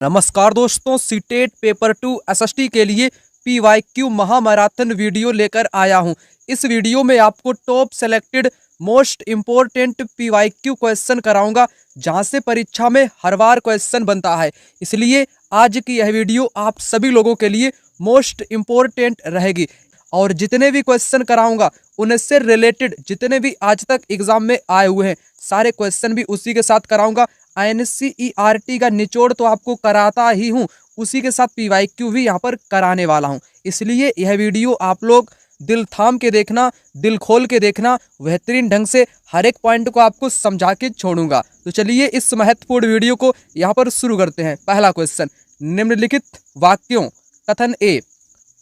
नमस्कार दोस्तों, CTET paper 2 SST के लिए पीवाईक्यू महामैराथन वीडियो लेकर आया हूं। इस वीडियो में आपको top selected most important PYQ question कराऊंगा, जहां से परीक्षा में हर बार क्वेश्चन बनता है। इसलिए आज की यह वीडियो आप सभी लोगों के लिए मोस्ट इम्पोर्टेंट रहेगी और जितने भी क्वेश्चन कराऊंगा उनसे रिलेटेड जितने भी आज तक एग्जाम में आए हुए हैं सारे क्वेश्चन भी उसी के साथ कराऊंगा। एनसीईआरटी का निचोड़ तो आपको कराता ही हूँ, उसी के साथ पीवाईक्यू भी यहाँ पर कराने वाला हूँ। इसलिए यह वीडियो आप लोग दिल थाम के देखना, दिल खोल के देखना, बेहतरीन ढंग से हर एक पॉइंट को आपको समझा के छोड़ूंगा। तो चलिए इस महत्वपूर्ण वीडियो को यहाँ पर शुरू करते हैं। पहला क्वेश्चन, निम्नलिखित वाक्यों कथन ए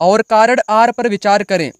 और कारण आर पर विचार करें।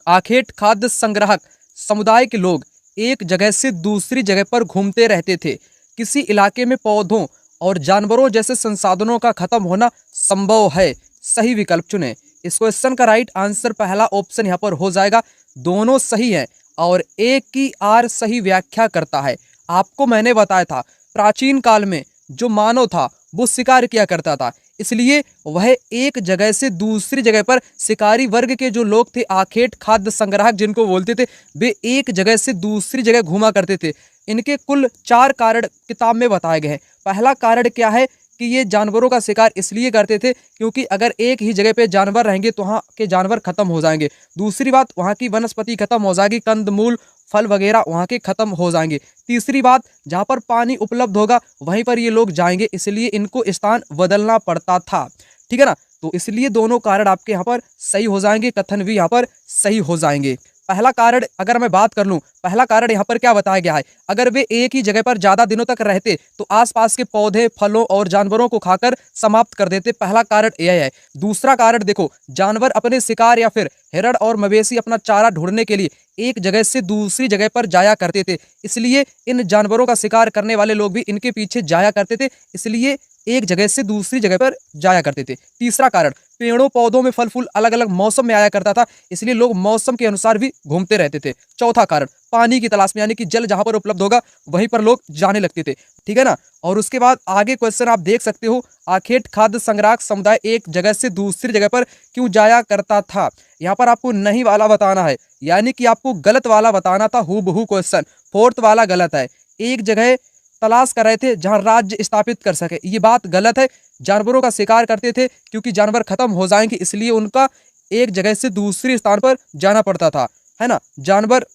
आखेट खाद्य संग्राहक समुदाय के लोग एक जगह से दूसरी जगह पर घूमते रहते थे। किसी इलाके में पौधों और जानवरों जैसे संसाधनों का खत्म होना संभव है। सही विकल्प चुनें। इस क्वेश्चन का राइट आंसर पहला ऑप्शन यहाँ पर हो जाएगा। दोनों सही हैं और एक की आर सही व्याख्या करता है। आपको मैंने बताया था प्राचीन काल में जो मानव था वो शिकार किया करता था, इसलिए वह एक जगह से दूसरी जगह पर शिकारी वर्ग के जो लोग थे, आखेट खाद्य संग्राहक जिनको बोलते थे, वे एक जगह से दूसरी जगह घूमा करते थे। इनके कुल 4 कारण किताब में बताए गए हैं। पहला कारण क्या है कि ये जानवरों का शिकार इसलिए करते थे क्योंकि अगर एक ही जगह पे जानवर रहेंगे तो वहाँ के जानवर खत्म हो जाएंगे। दूसरी बात, वहाँ की वनस्पति खत्म हो जाएगी, कंदमूल फल वगैरह वहाँ के खत्म हो जाएंगे। तीसरी बात, जहाँ पर पानी उपलब्ध होगा वहीं पर ये लोग जाएंगे, इसलिए इनको स्थान बदलना पड़ता था। ठीक है ना, तो इसलिए दोनों कारण आपके यहाँ पर सही हो जाएंगे, कथन भी यहाँ पर सही हो जाएंगे। पहला कारण अगर मैं बात कर लूं, पहला कारण यहाँ पर क्या बताया गया है, अगर वे एक ही जगह पर ज्यादा दिनों तक रहते तो आसपास के पौधे, फलों और जानवरों को खाकर समाप्त कर देते। पहला कारण यह है। दूसरा कारण देखो, जानवर अपने शिकार या फिर हिरण और मवेशी अपना चारा ढूंढने के लिए एक जगह से दूसरी जगह पर जाया करते थे, इसलिए इन जानवरों का शिकार करने वाले लोग भी इनके पीछे जाया करते थे, इसलिए एक जगह से दूसरी जगह पर जाया करते थे। तीसरा कारण, पेड़ों पौधों में फल फूल अलग अलग मौसम में आया करता था, इसलिए लोग मौसम के अनुसार भी घूमते रहते थे। चौथा कारण, पानी की तलाश में, यानी कि जल जहां पर उपलब्ध होगा वहीं पर लोग जाने लगते थे। ठीक है ना, और उसके बाद आगे क्वेश्चन आप देख सकते हो, आखेट खाद्य संग्राहक समुदाय एक जगह से दूसरी जगह पर क्यों जाया करता था। यहाँ पर आपको नहीं वाला बताना है, यानी कि आपको गलत वाला बताना था। हूबहू क्वेश्चन, फोर्थ वाला गलत है। एक जगह तलाश कर रहे थे जहां राज्य स्थापित कर सके, ये बात गलत है। जानवरों का शिकार करते थे क्योंकि जानवर खत्म हो जाएंगे, इसलिए उनका एक जगह से दूसरे स्थान पर जाना पड़ता था, है ना। जानवर,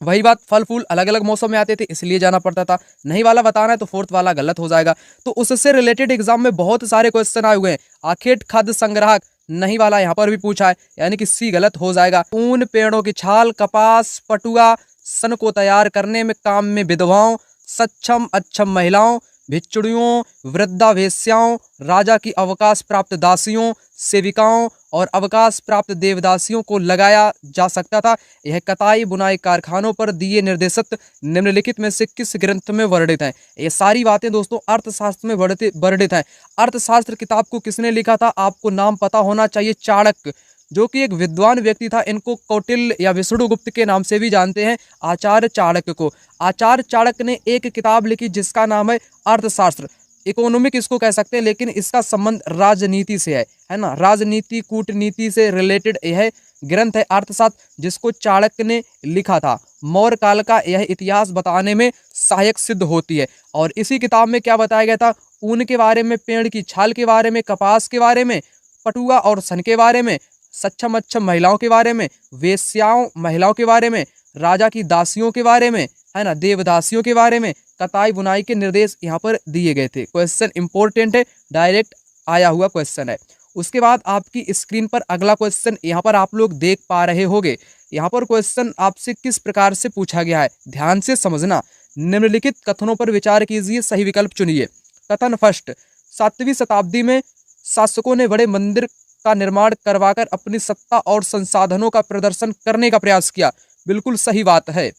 वही बात, फल फूल अलग अलग मौसम में आते थे इसलिए जाना पड़ता था। नहीं वाला बताना है तो फोर्थ वाला गलत हो जाएगा। तो उससे रिलेटेड एग्जाम में बहुत सारे क्वेश्चन आए हुए हैं। आखेट खाद्य संग्राहक, नहीं वाला यहाँ पर भी पूछा है, यानी कि सी गलत हो जाएगा। ऊन, पेड़ों की छाल, कपास, पटुआ, सन को तैयार करने में काम में विधवाओं, सक्षम अक्षम महिलाओं, भिक्षुड़ियों, वृद्धा वेश्याओं, राजा की अवकाश प्राप्त दासियों, सेविकाओं और अवकाश प्राप्त देवदासियों को लगाया जा सकता था। यह कताई बुनाई कारखानों पर दिए निर्देशित निम्नलिखित में से किस ग्रंथ में वर्णित हैं। ये सारी बातें दोस्तों अर्थशास्त्र में वर्णित हैं। अर्थशास्त्र किताब को किसने लिखा था, आपको नाम पता होना चाहिए। चाणक्य, जो कि एक विद्वान व्यक्ति था, इनको कौटिल्य या विष्णुगुप्त के नाम से भी जानते हैं, आचार्य चाणक्य को। आचार्य चाणक्य ने एक किताब लिखी जिसका नाम है अर्थशास्त्र। इकोनॉमिक इसको कह सकते हैं, लेकिन इसका संबंध राजनीति से है ना। राजनीति, कूटनीति से रिलेटेड यह ग्रंथ है अर्थशास्त्र, जिसको चाणक्य ने लिखा था। मौर्य काल का यह इतिहास बताने में सहायक सिद्ध होती है। और इसी किताब में क्या बताया गया था, ऊन के बारे में, पेड़ की छाल के बारे में, कपास के बारे में, पटुआ और सन के बारे में, सक्षम अक्षम महिलाओं के बारे में, वेश्याओं महिलाओं के बारे में, राजा की दासियों के बारे में, है ना, देवदासियों के बारे में, कताई बुनाई के निर्देश यहाँ पर दिए गए थे। क्वेश्चन इंपॉर्टेंट है, डायरेक्ट आया हुआ क्वेश्चन है। उसके बाद आपकी स्क्रीन पर अगला क्वेश्चन यहाँ पर आप लोग देख पा रहे होंगे। यहाँ पर क्वेश्चन आपसे किस प्रकार से पूछा गया है, ध्यान से समझना। निम्नलिखित कथनों पर विचार कीजिए, सही विकल्प चुनिए। कथन फर्स्ट, 7वीं शताब्दी में शासकों ने बड़े मंदिर का निर्माण करवाकर अपनी सत्ता और संसाधनों का प्रदर्शन करने का प्रयास किया। बिल्कुल सही बात है।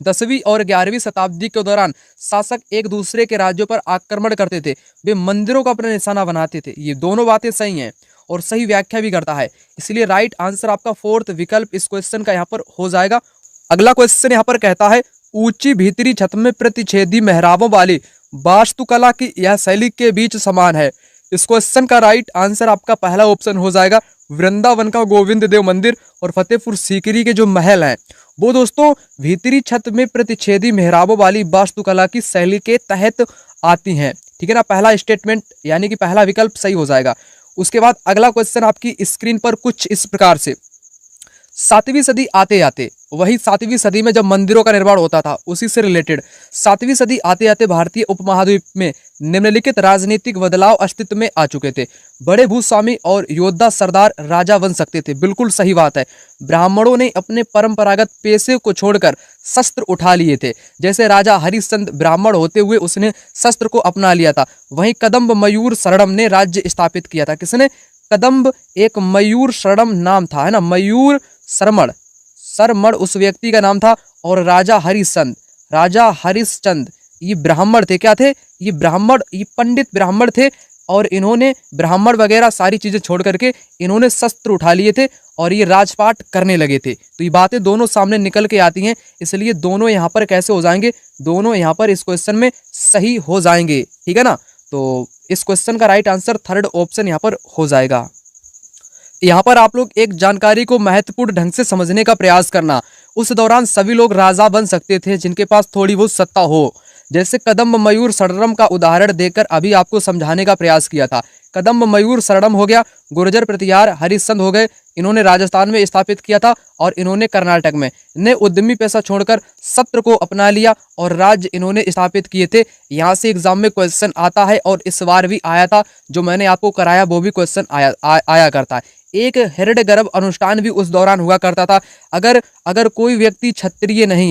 10वीं और 11वीं शताब्दी के दौरान शासक एक दूसरे के राज्यों पर आक्रमण करते थे, वे मंदिरों का अपना निशाना बनाते थे। ये दोनों बातें सही हैं और सही व्याख्या भी करता है, इसलिए राइट आंसर आपका फोर्थ विकल्प इस क्वेश्चन का यहाँ पर हो जाएगा। अगला क्वेश्चन यहाँ पर कहता है, ऊंची भीतरी छत में प्रतिच्छेदी मेहराबों वाली वास्तुकला की यह शैली के बीच समान है। इस क्वेश्चन का राइट आंसर आपका पहला ऑप्शन हो जाएगा वृंदावन का गोविंद देव मंदिर और फतेहपुर सीकरी के जो महल हैं वो दोस्तों भीतरी छत में प्रतिच्छेदी मेहराबों वाली वास्तुकला की शैली के तहत आती हैं। ठीक है ना, पहला स्टेटमेंट यानी कि पहला विकल्प सही हो जाएगा। उसके बाद अगला क्वेश्चन आपकी स्क्रीन पर कुछ इस प्रकार से, 7वीं सदी आते आते, वही 7वीं सदी में जब मंदिरों का निर्माण होता था उसी से रिलेटेड, 7वीं सदी आते आते भारतीय उपमहाद्वीप में निम्नलिखित राजनीतिक बदलाव अस्तित्व में आ चुके थे। बड़े भूस्वामी और योद्धा सरदार राजा बन सकते थे। बिल्कुल सही बात है। ब्राह्मणों ने अपने परंपरागत पेशे को छोड़कर शस्त्र उठा लिए थे। जैसे राजा हरिश्चंद्र ब्राह्मण होते हुए उसने शस्त्र को अपना लिया था। वहीं कदम्ब मयूर शरणम ने राज्य स्थापित किया था। किसने? कदम्ब एक मयूर शरणम नाम था, है ना, मयूर सरमण उस व्यक्ति का नाम था। और राजा हरिश्चंद्र ये ब्राह्मण थे। क्या थे ये? ब्राह्मण, ये पंडित ब्राह्मण थे और इन्होंने ब्राह्मण वगैरह सारी चीजें छोड़ करके इन्होंने शस्त्र उठा लिए थे और ये राजपाट करने लगे थे। तो ये बातें दोनों सामने निकल के आती हैं, इसलिए दोनों यहाँ पर कैसे हो जाएंगे? दोनों यहाँ पर इस क्वेश्चन में सही हो जाएंगे। ठीक है ना, तो इस क्वेश्चन का राइट आंसर थर्ड ऑप्शन यहाँ पर हो जाएगा। यहाँ पर आप लोग एक जानकारी को महत्वपूर्ण ढंग से समझने का प्रयास करना। उस दौरान सभी लोग राजा बन सकते थे जिनके पास थोड़ी बहुत सत्ता हो। जैसे कदम्ब मयूर शरणम का उदाहरण देकर अभी आपको समझाने का प्रयास किया था। कदम्ब मयूर शरणम हो गया, गुर्जर प्रतिहार हरिश्चंद्र हो गए, इन्होंने राजस्थान में स्थापित किया था और इन्होंने कर्नाटक में ने उद्यमी पैसा छोड़कर सत्र को अपना लिया और राज्य इन्होंने स्थापित किए थे। यहाँ से एग्जाम में क्वेश्चन आता है और इस बार भी आया था, जो मैंने आपको कराया वो भी क्वेश्चन आया करता है। एक हिरण्यगर्भ अनुष्ठान भी उस दौरान हुआ करता था। अगर कोई व्यक्ति क्षत्रिय नहीं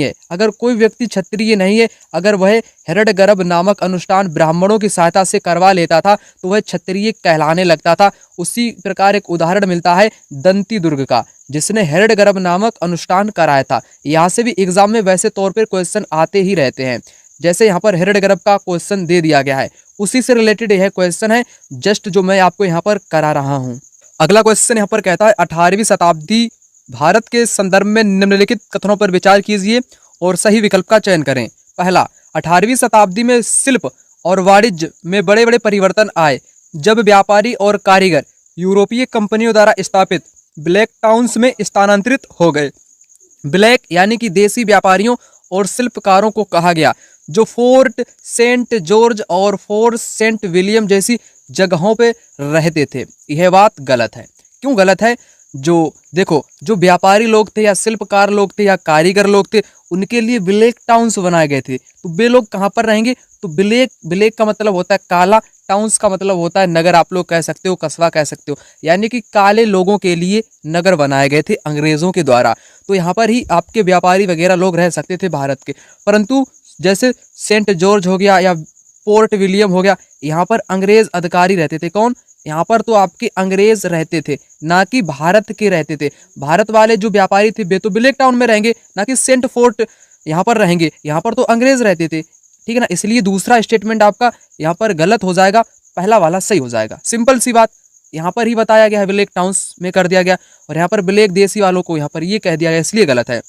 है, अगर वह हिरण्यगर्भ नामक अनुष्ठान ब्राह्मणों की सहायता से करवा लेता था तो वह क्षत्रिय कहलाने लगता था। उसी प्रकार एक उदाहरण मिलता है दंती दुर्ग का, जिसने हिरण्यगर्भ नामक अनुष्ठान कराया था। यहाँ से भी एग्जाम में वैसे तौर पर क्वेश्चन आते ही रहते हैं। जैसे यहाँ पर हिरण्यगर्भ का क्वेश्चन दे दिया गया है, उसी से रिलेटेड यह क्वेश्चन है जस्ट जो मैं आपको यहाँ पर करा रहा हूँ। अगला क्वेश्चन यहाँ पर कहता है 18वीं शताब्दी भारत के संदर्भ में निम्नलिखित कथनों पर विचार कीजिए और सही विकल्प का चयन करें। पहला, 18वीं शताब्दी में शिल्प और वाणिज्य में बड़े बड़े परिवर्तन आए जब व्यापारी और कारीगर यूरोपीय कंपनियों द्वारा स्थापित ब्लैक टाउन्स में स्थानांतरित हो गए। ब्लैक यानी कि देसी व्यापारियों और शिल्पकारों को कहा गया जो फोर्ट सेंट जॉर्ज और फोर्ट सेंट विलियम जैसी जगहों पे रहते थे। यह बात गलत है। क्यों गलत है? जो देखो, जो व्यापारी लोग थे या शिल्पकार लोग थे या कारीगर लोग थे, उनके लिए ब्लैक टाउन्स बनाए गए थे। तो वे लोग कहाँ पर रहेंगे? तो ब्लैक का मतलब होता है काला, टाउन्स का मतलब होता है नगर, आप लोग कह सकते हो, कस्बा कह सकते हो, यानी कि काले लोगों के लिए नगर बनाए गए थे अंग्रेजों के द्वारा। तो यहाँ पर ही आपके व्यापारी वगैरह लोग रह सकते थे भारत के। परंतु जैसे सेंट जॉर्ज हो गया या पोर्ट विलियम हो गया, यहाँ पर अंग्रेज अधिकारी रहते थे। कौन? यहाँ पर तो आपके अंग्रेज रहते थे, ना कि भारत के रहते थे। भारत वाले जो व्यापारी थे वे तो ब्लैक टाउन में रहेंगे, ना कि सेंट फोर्ट यहाँ पर रहेंगे। यहाँ पर तो अंग्रेज रहते थे। ठीक है ना, इसलिए दूसरा स्टेटमेंट आपका यहाँ पर गलत हो जाएगा, पहला वाला सही हो जाएगा। सिंपल सी बात, यहाँ पर ही बताया गया है, ब्लैक टाउन्स में कर दिया गया और यहाँ पर ब्लैक देसी वालों को यहाँ पर ये कह दिया गया, इसलिए गलत है।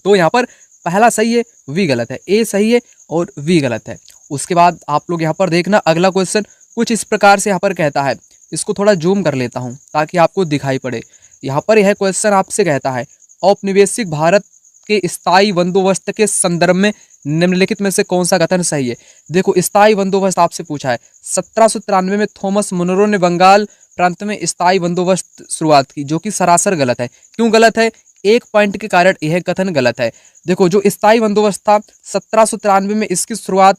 तो यहाँ पर पहला सही है, वी गलत है, ए सही है और वी गलत है। उसके बाद आप लोग यहाँ पर देखना, अगला क्वेश्चन कुछ इस प्रकार से यहाँ पर कहता है। इसको थोड़ा जूम कर लेता हूँ ताकि आपको दिखाई पड़े। यहाँ पर यह क्वेश्चन आपसे कहता है, औपनिवेशिक भारत के स्थायी बंदोबस्त के संदर्भ में निम्नलिखित में से कौन सा कथन सही है? देखो, स्थायी बंदोबस्त आपसे पूछा है। 1793 में थॉमस मुनरो ने बंगाल प्रांत में स्थायी बंदोबस्त शुरुआत की, जो कि सरासर गलत है। क्यों गलत है? एक पॉइंट के कारण यह कथन गलत है। देखो, जो स्थायी बंदोबस्त था 1793 में, इसकी शुरुआत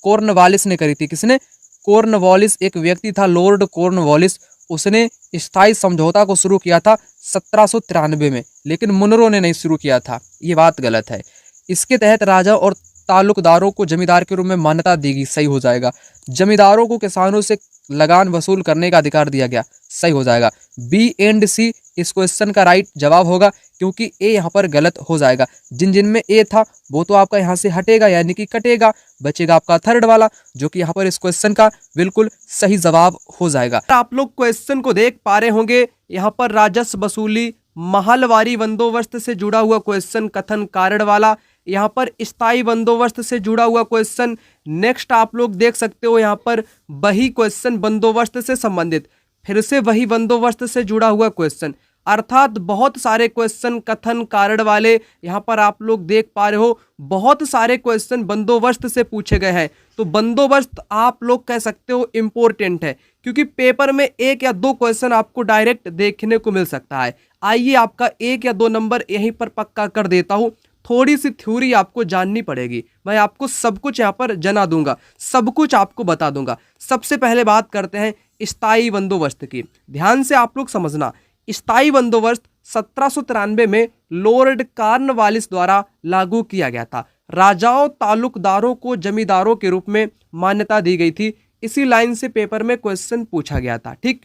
कॉर्नवालिस ने करी थी। किसने? कॉर्नवालिस एक व्यक्ति था, लॉर्ड कॉर्नवालिस, उसने स्थायी समझौता को शुरू किया था 1793 में, लेकिन मुनरो ने नहीं शुरू किया था। ये बात गलत है। इसके तहत राजा और तालुकदारों को जमींदार के रूप में मान्यता दी गई, सही हो जाएगा। जमींदारों को किसानों से लगान वसूल करने का अधिकार दिया गया, सही हो जाएगा। बी एंड सी इस क्वेश्चन का राइट जवाब होगा, क्योंकि ए यहाँ पर गलत हो जाएगा। जिन में ए था वो तो आपका यहाँ से हटेगा, यानी कि कटेगा, बचेगा आपका थर्ड वाला, जो कि यहाँ पर इस क्वेश्चन का बिल्कुल सही जवाब हो जाएगा। आप लोग क्वेश्चन को देख पा रहे होंगे, यहाँ पर राजस्व वसूली, महलवारी बंदोबस्त से जुड़ा हुआ क्वेश्चन, कथन कारण वाला। यहाँ पर स्थायी बंदोबस्त से जुड़ा हुआ क्वेश्चन। नेक्स्ट आप लोग देख सकते हो यहाँ पर वही क्वेश्चन बंदोबस्त से संबंधित, फिर से वही बंदोबस्त से जुड़ा हुआ क्वेश्चन, अर्थात बहुत सारे क्वेश्चन कथन कारण वाले यहाँ पर आप लोग देख पा रहे हो। बहुत सारे क्वेश्चन बंदोबस्त से पूछे गए हैं। तो बंदोबस्त आप लोग कह सकते हो इम्पोर्टेंट है, क्योंकि पेपर में 1 या 2 क्वेश्चन आपको डायरेक्ट देखने को मिल सकता है। आइए आपका 1 या 2 नंबर यहीं पर पक्का कर देता हूँ। थोड़ी सी थ्योरी आपको जाननी पड़ेगी, मैं आपको सब कुछ यहाँ पर जना दूंगा, सब कुछ आपको बता दूंगा। सबसे पहले बात करते हैं स्थायी बंदोबस्त की। ध्यान से आप लोग समझना, स्थायी बंदोबस्त 1793 में लॉर्ड कॉर्नवालिस द्वारा लागू किया गया था। राजाओं तालुकदारों को जमींदारों के रूप में मान्यता दी गई थी। इसी लाइन से पेपर में क्वेश्चन पूछा गया था। ठीक,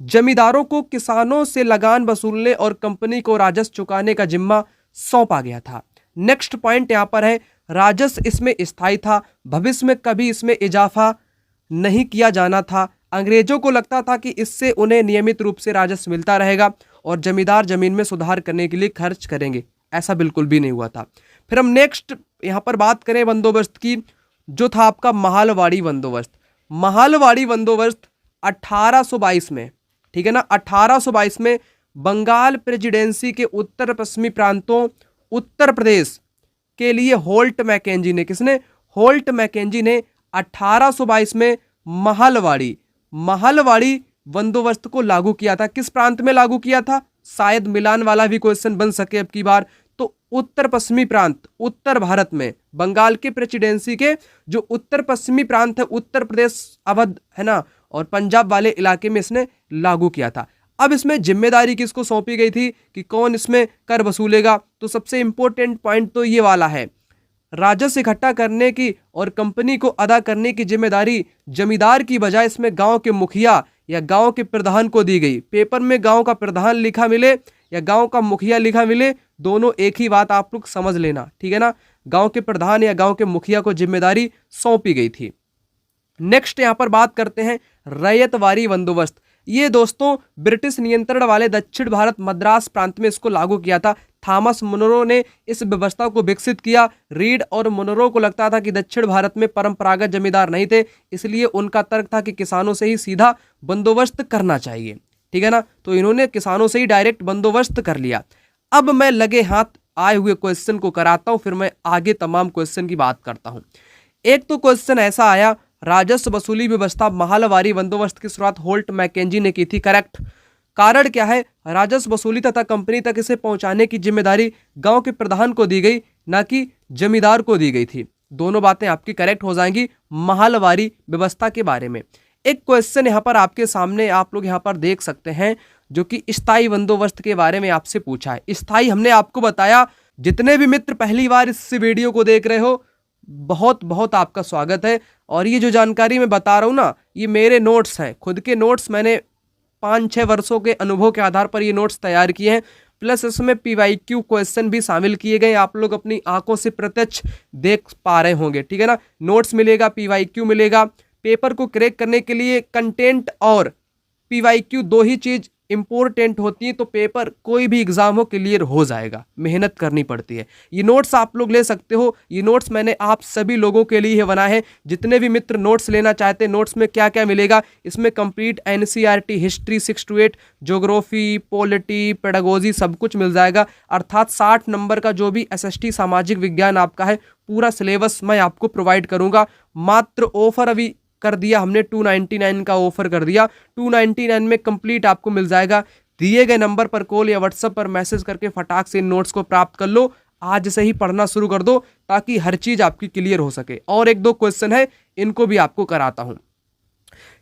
जमींदारों को किसानों से लगान वसूलने और कंपनी को राजस्व चुकाने का जिम्मा सौंपा गया था। नेक्स्ट पॉइंट यहाँ पर है, राजस्व इसमें स्थायी था, भविष्य में कभी इसमें इजाफा नहीं किया जाना था। अंग्रेजों को लगता था कि इससे उन्हें नियमित रूप से राजस्व मिलता रहेगा और जमींदार जमीन में सुधार करने के लिए खर्च करेंगे। ऐसा बिल्कुल भी नहीं हुआ था। फिर हम नेक्स्ट यहाँ पर बात करें बंदोबस्त की, जो था आपका महालवाड़ी बंदोबस्त। महालवाड़ी बंदोबस्त 1822 में, ठीक है ना, 1822 में बंगाल प्रेसिडेंसी के उत्तर पश्चिमी प्रांतों उत्तर प्रदेश के लिए होल्ट मैकेंजी ने, किसने, होल्ट मैकेंजी ने 1822 में महालवाड़ी बंदोबस्त को लागू किया था। किस प्रांत में लागू किया था, शायद मिलान वाला भी क्वेश्चन बन सके अब की बार। तो उत्तर पश्चिमी प्रांत, उत्तर भारत में बंगाल के प्रेसिडेंसी के जो उत्तर पश्चिमी प्रांत है, उत्तर प्रदेश, अवध है ना, और पंजाब वाले इलाके में इसने लागू किया था। अब इसमें जिम्मेदारी किसको सौंपी गई थी कि कौन इसमें कर वसूलेगा? तो सबसे इंपॉर्टेंट पॉइंट तो ये वाला है, राजस्व इकट्ठा करने की और कंपनी को अदा करने की जिम्मेदारी जमींदार की बजाय इसमें गांव के मुखिया या गांव के प्रधान को दी गई। पेपर में गांव का प्रधान लिखा मिले या गांव का मुखिया लिखा मिले, दोनों एक ही बात आप लोग समझ लेना, ठीक है ना। गांव के प्रधान या गांव के मुखिया को जिम्मेदारी सौंपी गई थी। नेक्स्ट यहां पर बात करते हैं रैयतवारी बंदोबस्त। ये दोस्तों ब्रिटिश नियंत्रण वाले दक्षिण भारत मद्रास प्रांत में इसको लागू किया था। थॉमस मुनरो ने इस व्यवस्था को विकसित किया। रीड और मुनरो को लगता था कि दक्षिण भारत में परंपरागत जमींदार नहीं थे, इसलिए उनका तर्क था कि किसानों से ही सीधा बंदोबस्त करना चाहिए, ठीक है ना। तो इन्होंने किसानों से ही डायरेक्ट बंदोबस्त कर लिया। अब मैं लगे हाथ आए हुए क्वेश्चन को कराता हूं, फिर मैं आगे तमाम क्वेश्चन की बात करता हूं। एक तो क्वेश्चन ऐसा आया, राजस्व वसूली व्यवस्था महालवारी बंदोबस्त की शुरुआत होल्ट मैकेंजी ने की थी, करेक्ट। कारण क्या है, राजस्व वसूली तथा कंपनी तक इसे पहुंचाने की जिम्मेदारी गांव के प्रधान को दी गई, ना कि जमींदार को दी गई थी। दोनों बातें आपकी करेक्ट हो जाएंगी महालवारी व्यवस्था के बारे में। एक क्वेश्चन यहाँ पर आपके सामने आप लोग यहाँ पर देख सकते हैं, जो कि स्थायी बंदोबस्त के बारे में आपसे पूछा है। स्थायी हमने आपको बताया। जितने भी मित्र पहली बार इस वीडियो को देख रहे हो, बहुत बहुत आपका स्वागत है। और ये जो जानकारी मैं बता रहा हूँ ना, ये मेरे नोट्स हैं, खुद के नोट्स। मैंने 5-6 वर्षों के अनुभव के आधार पर ये नोट्स तैयार किए हैं, प्लस इसमें PYQ क्वेश्चन भी शामिल किए गए। आप लोग अपनी आंखों से प्रत्यक्ष देख पा रहे होंगे, ठीक है ना। नोट्स मिलेगा, PYQ मिलेगा। पेपर को क्रैक करने के लिए कंटेंट और PYQ दो ही चीज इंपॉर्टेंट होती है, तो पेपर कोई भी एग्जाम हो क्लियर हो जाएगा। मेहनत करनी पड़ती है। ये नोट्स आप लोग ले सकते हो। ये नोट्स मैंने आप सभी लोगों के लिए बनाए हैं। जितने भी मित्र नोट्स लेना चाहते हैं, नोट्स में क्या क्या मिलेगा, इसमें complete NCERT history 6 to 8, geography, polity, pedagogy सब कुछ मिल जाएगा। अर्थात 60 नंबर का जो भी SST सामाजिक विज्ञान आपका है, पूरा सिलेबस मैं आपको प्रोवाइड करूंगा। मात्र ऑफर अभी कर दिया हमने, 299 का ऑफर कर दिया। 299 में कंप्लीट आपको मिल जाएगा। दिए गए नंबर पर कॉल या व्हाट्सएप पर मैसेज करके फटाक से इन नोट्स को प्राप्त कर लो। आज से ही पढ़ना शुरू कर दो, ताकि हर चीज आपकी क्लियर हो सके। और 1-2 क्वेश्चन है, इनको भी आपको कराता हूं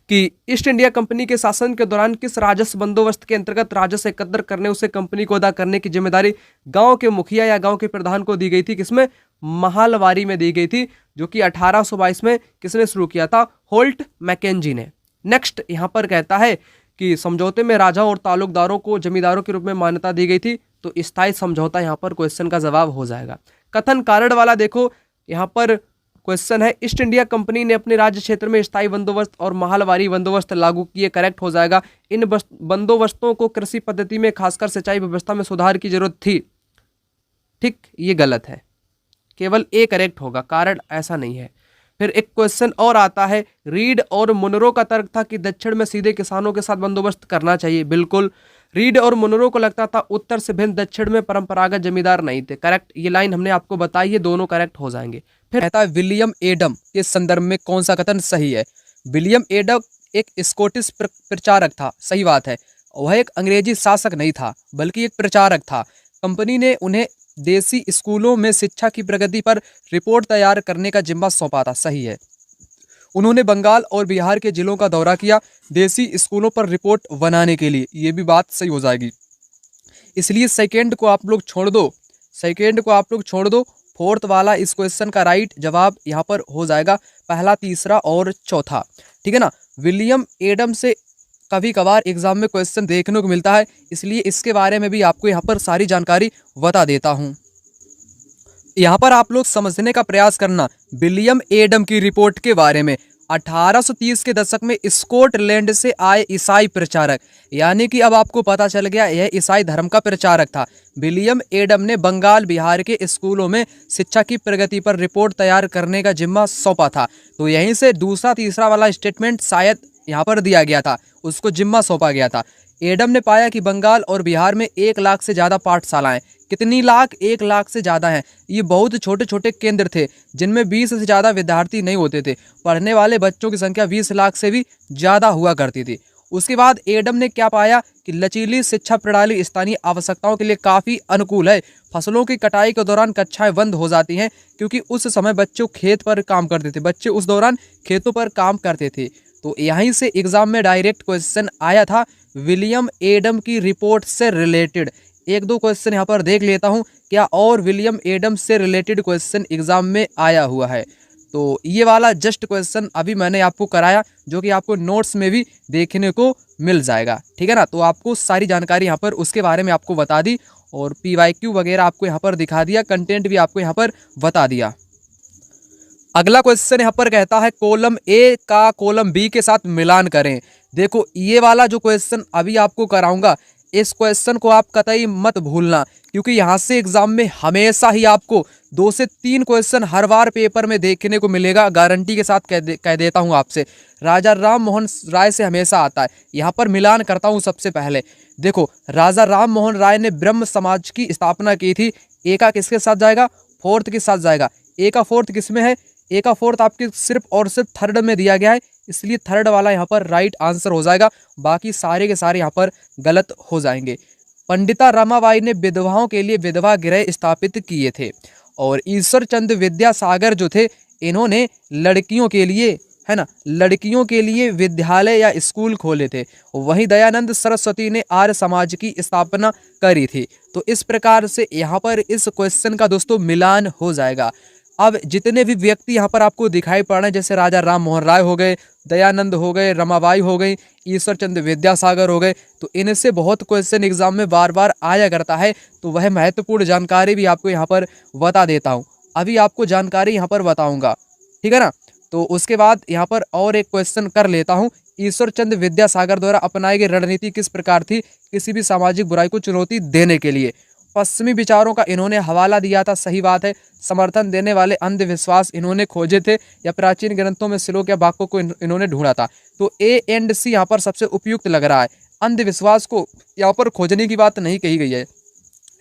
कि ईस्ट इंडिया कंपनी के शासन के दौरान किस राजस्व बंदोबस्त के अंतर्गत राजस्व एकत्र करने, उसे कंपनी को अदा करने की जिम्मेदारी गांव के मुखिया या गांव के प्रधान को दी गई थी? किसमें? महालवारी में दी गई थी, जो कि 1822 में किसने शुरू किया था? होल्ट मैकेंजी ने। नेक्स्ट यहां पर कहता है कि समझौते में राजाओं और तालुकदारों को जमींदारों के रूप में मान्यता दी गई थी, तो स्थायी समझौता यहां पर क्वेश्चन का जवाब हो जाएगा। कथन कारण वाला देखो, यहां पर क्वेश्चन है, ईस्ट इंडिया कंपनी ने अपने राज्य क्षेत्र में स्थायी बंदोबस्त और महालवारी बंदोबस्त लागू किए, करेक्ट हो जाएगा। इन बंदोबस्तों को कृषि पद्धति में, खासकर सिंचाई व्यवस्था में सुधार की जरूरत थी। ठीक, ये गलत है। केवल ए करेक्ट होगा, कारण ऐसा नहीं है। फिर एक क्वेश्चन और आता है, रीड और मुनरो का तर्क था कि दक्षिण में सीधे किसानों के साथ बंदोबस्त करना चाहिए। बिल्कुल, रीड और मुनरो को लगता था उत्तर से भिन्न दक्षिण में परंपरागत जमींदार नहीं थे। करेक्ट, ये लाइन हमने आपको बताई है, दोनों करेक्ट हो जाएंगे। फिर कहता है विलियम एडम के संदर्भ में कौन सा कथन सही है। विलियम एडम एक स्कॉटिश प्रचारक था, सही बात है। वह एक अंग्रेजी शासक नहीं था बल्कि एक प्रचारक था। कंपनी ने उन्हें देसी स्कूलों में शिक्षा की प्रगति पर रिपोर्ट तैयार करने का जिम्मा सौंपा था, सही है। उन्होंने बंगाल और बिहार के जिलों का दौरा किया देसी स्कूलों पर रिपोर्ट बनाने के लिए, ये भी बात सही हो जाएगी। इसलिए सेकेंड को आप लोग छोड़ दो, सेकेंड को आप लोग छोड़ दो। फोर्थ वाला इस क्वेश्चन का राइट जवाब यहाँ पर हो जाएगा पहला, तीसरा और चौथा, ठीक है ना। विलियम एडम से कभी कभार एग्जाम में क्वेश्चन देखने को मिलता है, इसलिए इसके बारे में भी आपको यहाँ पर सारी जानकारी बता देता हूँ। यहाँ पर आप लोग समझने का प्रयास करना विलियम एडम की रिपोर्ट के बारे में। 1830 के दशक में स्कॉटलैंड से आए ईसाई प्रचारक, यानी कि अब आपको पता चल गया यह ईसाई धर्म का प्रचारक था। विलियम एडम ने बंगाल बिहार के स्कूलों में शिक्षा की प्रगति पर रिपोर्ट तैयार करने का जिम्मा सौंपा था। तो यहीं से दूसरा तीसरा वाला स्टेटमेंट शायद यहाँ पर दिया गया था, उसको जिम्मा सौंपा गया था। एडम ने पाया कि बंगाल और बिहार में 1 लाख से ज़्यादा पाठशालाएं, कितनी लाख, 1 लाख से ज़्यादा हैं। ये बहुत छोटे छोटे केंद्र थे जिनमें 20 से ज़्यादा विद्यार्थी नहीं होते थे। पढ़ने वाले बच्चों की संख्या 20 लाख से भी ज़्यादा हुआ करती थी। उसके बाद एडम ने क्या पाया कि लचीली शिक्षा प्रणाली स्थानीय आवश्यकताओं के लिए काफ़ी अनुकूल है। फसलों की कटाई के दौरान कक्षाएं बंद हो जाती हैं क्योंकि उस समय बच्चों खेत पर काम करते थे, बच्चे उस दौरान खेतों पर काम करते थे। तो यहीं से एग्जाम में डायरेक्ट क्वेश्चन आया था विलियम एडम की रिपोर्ट से रिलेटेड। एक दो क्वेश्चन यहाँ पर देख लेता हूँ क्या और विलियम एडम से रिलेटेड क्वेश्चन एग्जाम में आया हुआ है। तो ये वाला जस्ट क्वेश्चन अभी मैंने आपको कराया, जो कि आपको नोट्स में भी देखने को मिल जाएगा, ठीक है ना। तो आपको सारी जानकारी यहाँ पर उसके बारे में आपको बता दी और PYQ वगैरह आपको यहाँ पर दिखा दिया, कंटेंट भी आपको यहाँ पर बता दिया। अगला क्वेश्चन यहाँ पर कहता है कॉलम ए का कॉलम बी के साथ मिलान करें। देखो ये वाला जो क्वेश्चन अभी आपको कराऊंगा, इस क्वेश्चन को आप कतई मत भूलना, क्योंकि यहाँ से एग्जाम में हमेशा ही आपको 2 से 3 क्वेश्चन हर बार पेपर में देखने को मिलेगा। गारंटी के साथ कह देता हूँ आपसे, राजा राम मोहन राय से हमेशा आता है। यहाँ पर मिलान करता हूँ सबसे पहले। देखो राजा राम मोहन राय ने ब्रह्म समाज की स्थापना की थी। ए का किसके साथ जाएगा, फोर्थ के साथ जाएगा। ए का फोर्थ किस में है, ए का फोर्थ आपके सिर्फ और सिर्फ थर्ड में दिया गया है, इसलिए थर्ड वाला यहाँ पर राइट आंसर हो जाएगा। बाकी सारे के सारे यहाँ पर गलत हो जाएंगे। पंडिता रमाबाई ने विधवाओं के लिए विधवा गृह स्थापित किए थे और ईश्वर चंद्र विद्यासागर जो थे इन्होंने लड़कियों के लिए, है ना, लड़कियों के लिए विद्यालय या स्कूल खोले थे। वहीं दयानंद सरस्वती ने आर्य समाज की स्थापना करी थी। तो इस प्रकार से यहाँ पर इस क्वेश्चन का दोस्तों मिलान हो जाएगा। अब जितने भी व्यक्ति यहाँ पर आपको दिखाई पड़ रहे हैं, जैसे राजा राम मोहन राय हो गए, दयानंद हो गए, रमाबाई हो गई, ईश्वर चंद्र विद्यासागर हो गए, तो इनसे बहुत क्वेश्चन एग्जाम में बार बार आया करता है। तो वह महत्वपूर्ण जानकारी भी आपको यहाँ पर बता देता हूँ। अभी आपको जानकारी यहाँ पर बताऊँगा, ठीक है ना। तो उसके बाद यहाँ पर और एक क्वेश्चन कर लेता हूँ। ईश्वर चंद्र विद्यासागर द्वारा अपनाई गई रणनीति किस प्रकार थी किसी भी सामाजिक बुराई को चुनौती देने के लिए। पश्चिमी विचारों का इन्होंने हवाला दिया था, सही बात है। समर्थन देने वाले अंधविश्वास इन्होंने खोजे थे या प्राचीन ग्रंथों में श्लोक या वाक्यों को इन्होंने ढूंढा था। तो ए एंड सी यहाँ पर सबसे उपयुक्त लग रहा है। अंधविश्वास को यहाँ पर खोजने की बात नहीं कही गई है।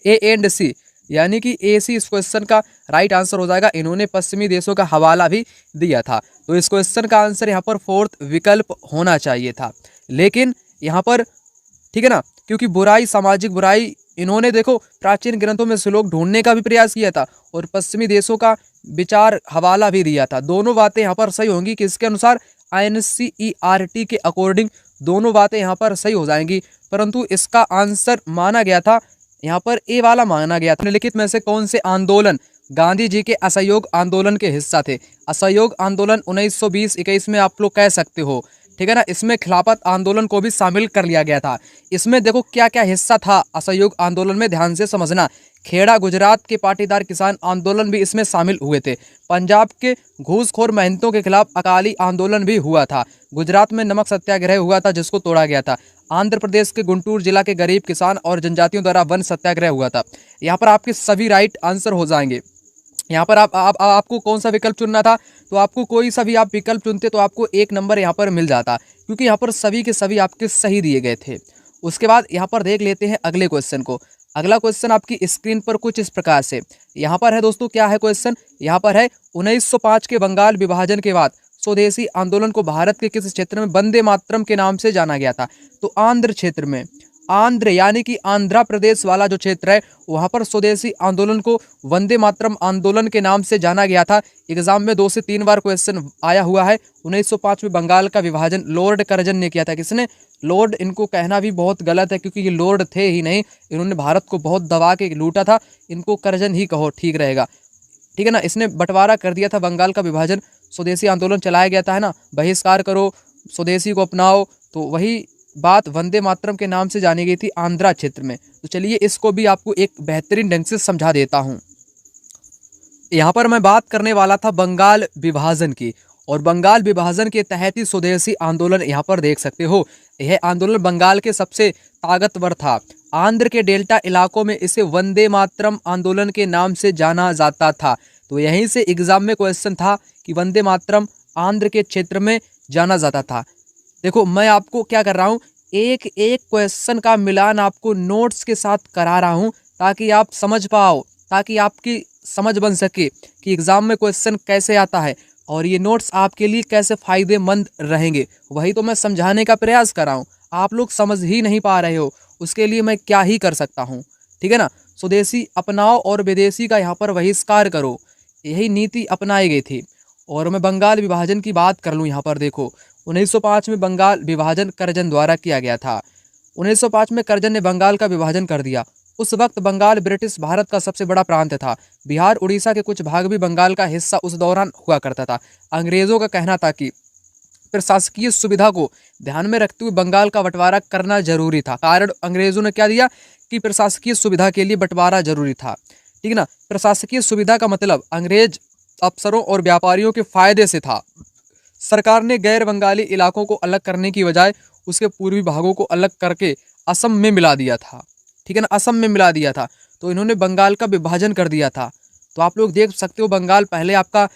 ए एंड सी यानी कि ए सी इस क्वेश्चन का राइट आंसर हो जाएगा। इन्होंने पश्चिमी देशों का हवाला भी दिया था। तो इस क्वेश्चन का आंसर यहाँ पर फोर्थ विकल्प होना चाहिए था, लेकिन यहाँ पर ठीक है ना, क्योंकि बुराई, सामाजिक बुराई, इन्होंने देखो प्राचीन ग्रंथों में श्लोक ढूंढने का भी प्रयास किया था और पश्चिमी देशों का विचार हवाला भी दिया था। दोनों बातें यहाँ पर सही होंगी। किसके अनुसार, NCERT के अकॉर्डिंग दोनों बातें यहाँ पर सही हो जाएंगी। परंतु इसका आंसर माना गया था यहाँ पर ए वाला माना गया था। निम्नलिखित में से कौन से आंदोलन गांधी जी के असहयोग आंदोलन के हिस्सा थे। असहयोग आंदोलन 1920-21 में आप लोग कह सकते हो, ठीक है ना। इसमें खिलाफत आंदोलन को भी शामिल कर लिया गया था। इसमें देखो क्या क्या हिस्सा था असहयोग आंदोलन में, ध्यान से समझना। खेड़ा गुजरात के पाटीदार किसान आंदोलन भी इसमें शामिल हुए थे। पंजाब के घूसखोर महंतों के खिलाफ अकाली आंदोलन भी हुआ था। गुजरात में नमक सत्याग्रह हुआ था जिसको तोड़ा गया था। आंध्र प्रदेश के गुंटूर जिला के गरीब किसान और जनजातियों द्वारा वन सत्याग्रह हुआ था। यहाँ पर आपके सभी राइट आंसर हो जाएंगे। यहाँ पर आपको कौन सा विकल्प चुनना था, तो आपको कोई सा भी आप विकल्प चुनते तो आपको एक नंबर यहाँ पर मिल जाता, क्योंकि यहाँ पर सभी के सभी आपके सही दिए गए थे। उसके बाद यहाँ पर देख लेते हैं अगले क्वेश्चन को। अगला क्वेश्चन आपकी स्क्रीन पर कुछ इस प्रकार से यहाँ पर है दोस्तों। क्या है क्वेश्चन? यहाँ पर है 1905 के बंगाल विभाजन के बाद स्वदेशी आंदोलन को भारत के किस क्षेत्र में वंदे मातरम के नाम से जाना गया था? तो आंध्र क्षेत्र में, आंध्र यानी कि आंध्र प्रदेश वाला जो क्षेत्र है वहां पर स्वदेशी आंदोलन को वंदे मातरम आंदोलन के नाम से जाना गया था। एग्जाम में 2 से 3 बार क्वेश्चन आया हुआ है। 1905 में बंगाल का विभाजन लॉर्ड कर्जन ने किया था। किसने? लॉर्ड। इनको कहना भी बहुत गलत है क्योंकि ये लॉर्ड थे ही नहीं, इन्होंने भारत को बहुत दबा के लूटा था। इनको कर्जन ही कहो, ठीक रहेगा, ठीक है ना। इसने बंटवारा कर दिया था बंगाल का विभाजन, स्वदेशी आंदोलन चलाया गया था, है ना, बहिष्कार करो, स्वदेशी को अपनाओ, तो वही बात वंदे मातरम के नाम से जानी गई थी आंध्रा क्षेत्र में। तो चलिए इसको भी आपको एक बेहतरीन ढंग से समझा देता हूँ। यहाँ पर मैं बात करने वाला था बंगाल विभाजन की, और बंगाल विभाजन के तहत ही स्वदेशी आंदोलन यहाँ पर देख सकते हो। यह आंदोलन बंगाल के सबसे ताकतवर था। आंध्र के डेल्टा इलाकों में इसे वंदे मातरम आंदोलन के नाम से जाना जाता था। तो यहीं से एग्जाम में क्वेश्चन था कि वंदे मातरम आंध्र के क्षेत्र में जाना जाता था। देखो मैं आपको क्या कर रहा हूँ, एक एक क्वेश्चन का मिलान आपको नोट्स के साथ करा रहा हूँ ताकि आप समझ पाओ, ताकि आपकी समझ बन सके कि एग्ज़ाम में क्वेश्चन कैसे आता है और ये नोट्स आपके लिए कैसे फ़ायदेमंद रहेंगे। वही तो मैं समझाने का प्रयास कर रहा हूँ, आप लोग समझ ही नहीं पा रहे हो, उसके लिए मैं क्या ही कर सकता हूँ, ठीक है ना। स्वदेशी अपनाओ और विदेशी का यहाँ पर बहिष्कार करो, यही नीति अपनाई गई थी। और मैं बंगाल विभाजन की बात कर लूँ, यहाँ पर देखो 1905 में बंगाल विभाजन कर्जन द्वारा किया गया था। 1905 में कर्जन ने बंगाल का विभाजन कर दिया। उस वक्त बंगाल ब्रिटिश भारत का सबसे बड़ा प्रांत था। बिहार उड़ीसा के कुछ भाग भी बंगाल का हिस्सा उस दौरान हुआ करता था। अंग्रेजों का कहना था कि प्रशासकीय सुविधा को ध्यान में रखते हुए बंगाल का बंटवारा करना जरूरी था। कारण अंग्रेजों ने क्या दिया कि प्रशासकीय सुविधा के लिए बंटवारा जरूरी था, ठीक है ना। प्रशासकीय सुविधा का मतलब अंग्रेज अफसरों और व्यापारियों के फायदे से था। सरकार ने गैर बंगाली इलाकों को अलग करने की बजाय उसके पूर्वी भागों को अलग करके असम में मिला दिया था, ठीक है ना, असम में मिला दिया था। तो इन्होंने बंगाल का विभाजन कर दिया था। तो आप लोग देख सकते हो बंगाल पहले आपका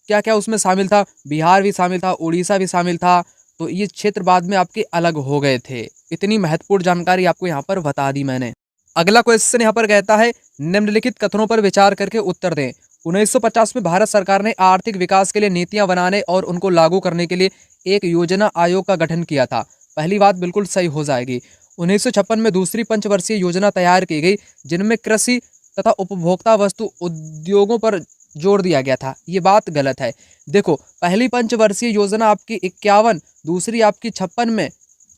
क्या क्या उसमें शामिल था, बिहार भी शामिल था, उड़ीसा भी शामिल था। तो ये क्षेत्र बाद में आपके अलग हो गए थे। इतनी महत्वपूर्ण जानकारी आपको यहाँ पर बता दी मैंने। अगला क्वेश्चन यहाँ पर कहता है निम्नलिखित कथनों पर विचार करके उत्तर दें। 1950 में भारत सरकार ने आर्थिक विकास के लिए नीतियां बनाने और उनको लागू करने के लिए एक योजना आयोग का गठन किया था। पहली बात बिल्कुल सही हो जाएगी। 1956 में दूसरी पंचवर्षीय योजना तैयार की गई जिनमें कृषि तथा उपभोक्ता वस्तु उद्योगों पर जोर दिया गया था। ये बात गलत है। देखो पहली पंचवर्षीय योजना आपकी 51, दूसरी आपकी 56 में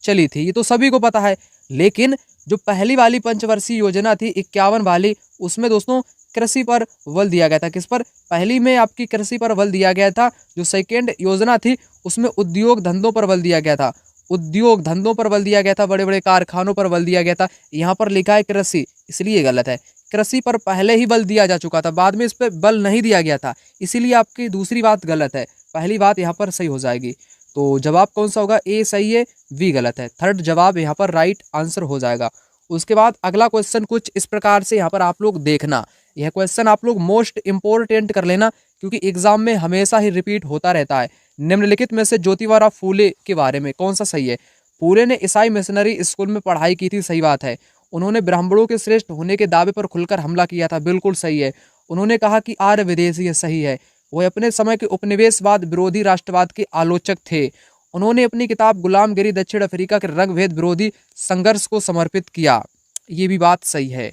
चली थी, ये तो सभी को पता है। लेकिन जो पहली वाली पंचवर्षीय योजना थी 51 वाली, उसमें दोस्तों कृषि पर बल दिया गया था। किस पर? पहली में आपकी कृषि पर बल दिया गया था। जो सेकेंड योजना थी उसमें उद्योग धंधों पर बल दिया गया था, उद्योग धंधों पर बल दिया गया था, बड़े बड़े कारखानों पर बल दिया गया था। यहाँ पर लिखा है कृषि, इसलिए गलत है। कृषि पर पहले ही बल दिया जा चुका था, बाद में इस पर बल नहीं दिया गया था, इसीलिए आपकी दूसरी बात गलत है। पहली बात यहाँ पर सही हो जाएगी। तो जवाब कौन सा होगा? ए सही है, बी गलत है। थर्ड जवाब यहाँ पर राइट आंसर हो जाएगा। उसके बाद अगला क्वेश्चन कुछ इस प्रकार से यहाँ पर आप लोग देखना। यह क्वेश्चन आप लोग मोस्ट इंपोर्टेंट कर लेना क्योंकि एग्जाम में हमेशा ही रिपीट होता रहता है। निम्नलिखित में से ज्योतिबा फूले के बारे में कौन सा सही है? फूले ने ईसाई मिशनरी स्कूल में पढ़ाई की थी, सही बात है। उन्होंने ब्राह्मणों के श्रेष्ठ होने के दावे पर खुलकर हमला किया था, बिल्कुल सही है। उन्होंने कहा कि आर्य विदेशी है, सही है। वह अपने समय के उपनिवेशवाद विरोधी राष्ट्रवाद के आलोचक थे। उन्होंने अपनी किताब गुलामगिरी दक्षिण अफ्रीका के रंगभेद विरोधी संघर्ष को समर्पित किया, ये भी बात सही है।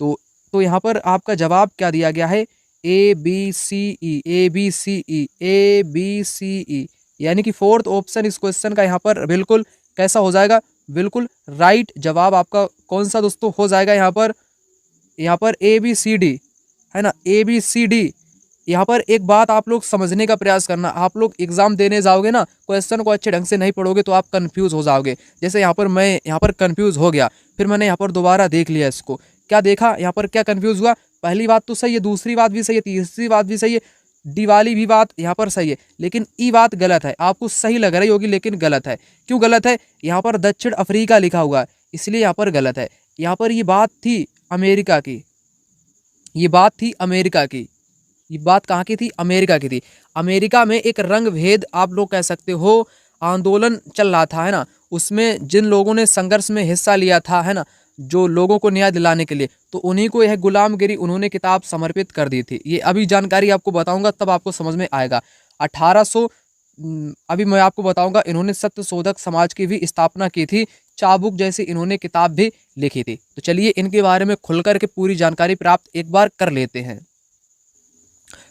तो यहाँ पर आपका जवाब क्या दिया गया है? A B C E, A B C E, A B C E, यानी कि फोर्थ ऑप्शन इस क्वेश्चन का यहाँ पर बिल्कुल कैसा हो जाएगा? बिल्कुल राइट जवाब आपका कौन सा दोस्तों हो जाएगा? यहाँ पर ए बी सी डी है ना, ए बी सी डी। यहाँ पर एक बात आप लोग समझने का प्रयास करना, आप लोग एग्जाम देने जाओगे ना, क्वेश्चन को अच्छे ढंग से नहीं पढ़ोगे तो आप कंफ्यूज हो जाओगे। जैसे यहाँ पर मैं यहाँ पर कंफ्यूज हो गया, फिर मैंने यहाँ पर दोबारा देख लिया इसको, क्या देखा यहाँ पर क्या कंफ्यूज हुआ? पहली बात तो सही है, दूसरी बात भी सही है, तीसरी बात भी सही है, डी वाली भी बात यहाँ पर सही है, लेकिन ई बात गलत है। आपको सही लग रही होगी लेकिन गलत है। क्यों गलत है? यहाँ पर दक्षिण अफ्रीका लिखा हुआ है, इसलिए यहाँ पर गलत है। यहाँ पर ये बात थी अमेरिका की, ये बात थी अमेरिका की, ये बात कहाँ की थी? अमेरिका की थी। अमेरिका में एक रंग भेद आप लोग कह सकते हो आंदोलन चल रहा था, है ना? उसमें जिन लोगों ने संघर्ष में हिस्सा लिया था, है ना? जो लोगों को न्याय दिलाने के लिए, तो उन्हीं को यह गुलामगिरी उन्होंने किताब समर्पित कर दी थी। ये अभी जानकारी आपको बताऊंगा तब आपको समझ में आएगा। 1800 अभी मैं आपको बताऊंगा, इन्होंने सत्यशोधक समाज की भी स्थापना की थी। चाबुक जैसी इन्होंने किताब भी लिखी थी। तो चलिए इनके बारे में खुलकर के पूरी जानकारी प्राप्त एक बार कर लेते हैं।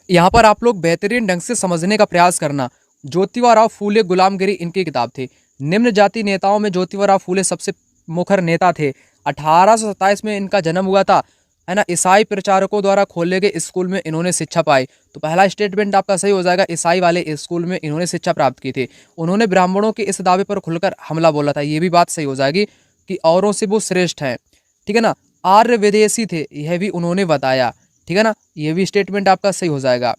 यहाँ पर आप लोग बेहतरीन ढंग से समझने का प्रयास करना। ज्योतिबा फूले गुलामगिरी इनकी किताब थी। निम्न जाति नेताओं में ज्योतिबा फूले सबसे मुखर नेता थे। 1827 में इनका जन्म हुआ था, है ना? ईसाई प्रचारकों द्वारा खोले गए स्कूल में इन्होंने शिक्षा पाई। तो पहला स्टेटमेंट आपका सही हो जाएगा, ईसाई वाले स्कूल में इन्होंने शिक्षा प्राप्त की थी। उन्होंने ब्राह्मणों के इस दावे पर खुलकर हमला बोला था, ये भी बात सही हो जाएगी कि औरों से वो श्रेष्ठ हैं, ठीक है ना? आर्य विदेशी थे, यह भी उन्होंने बताया, ठीक है ना? ये भी स्टेटमेंट आपका सही हो जाएगा।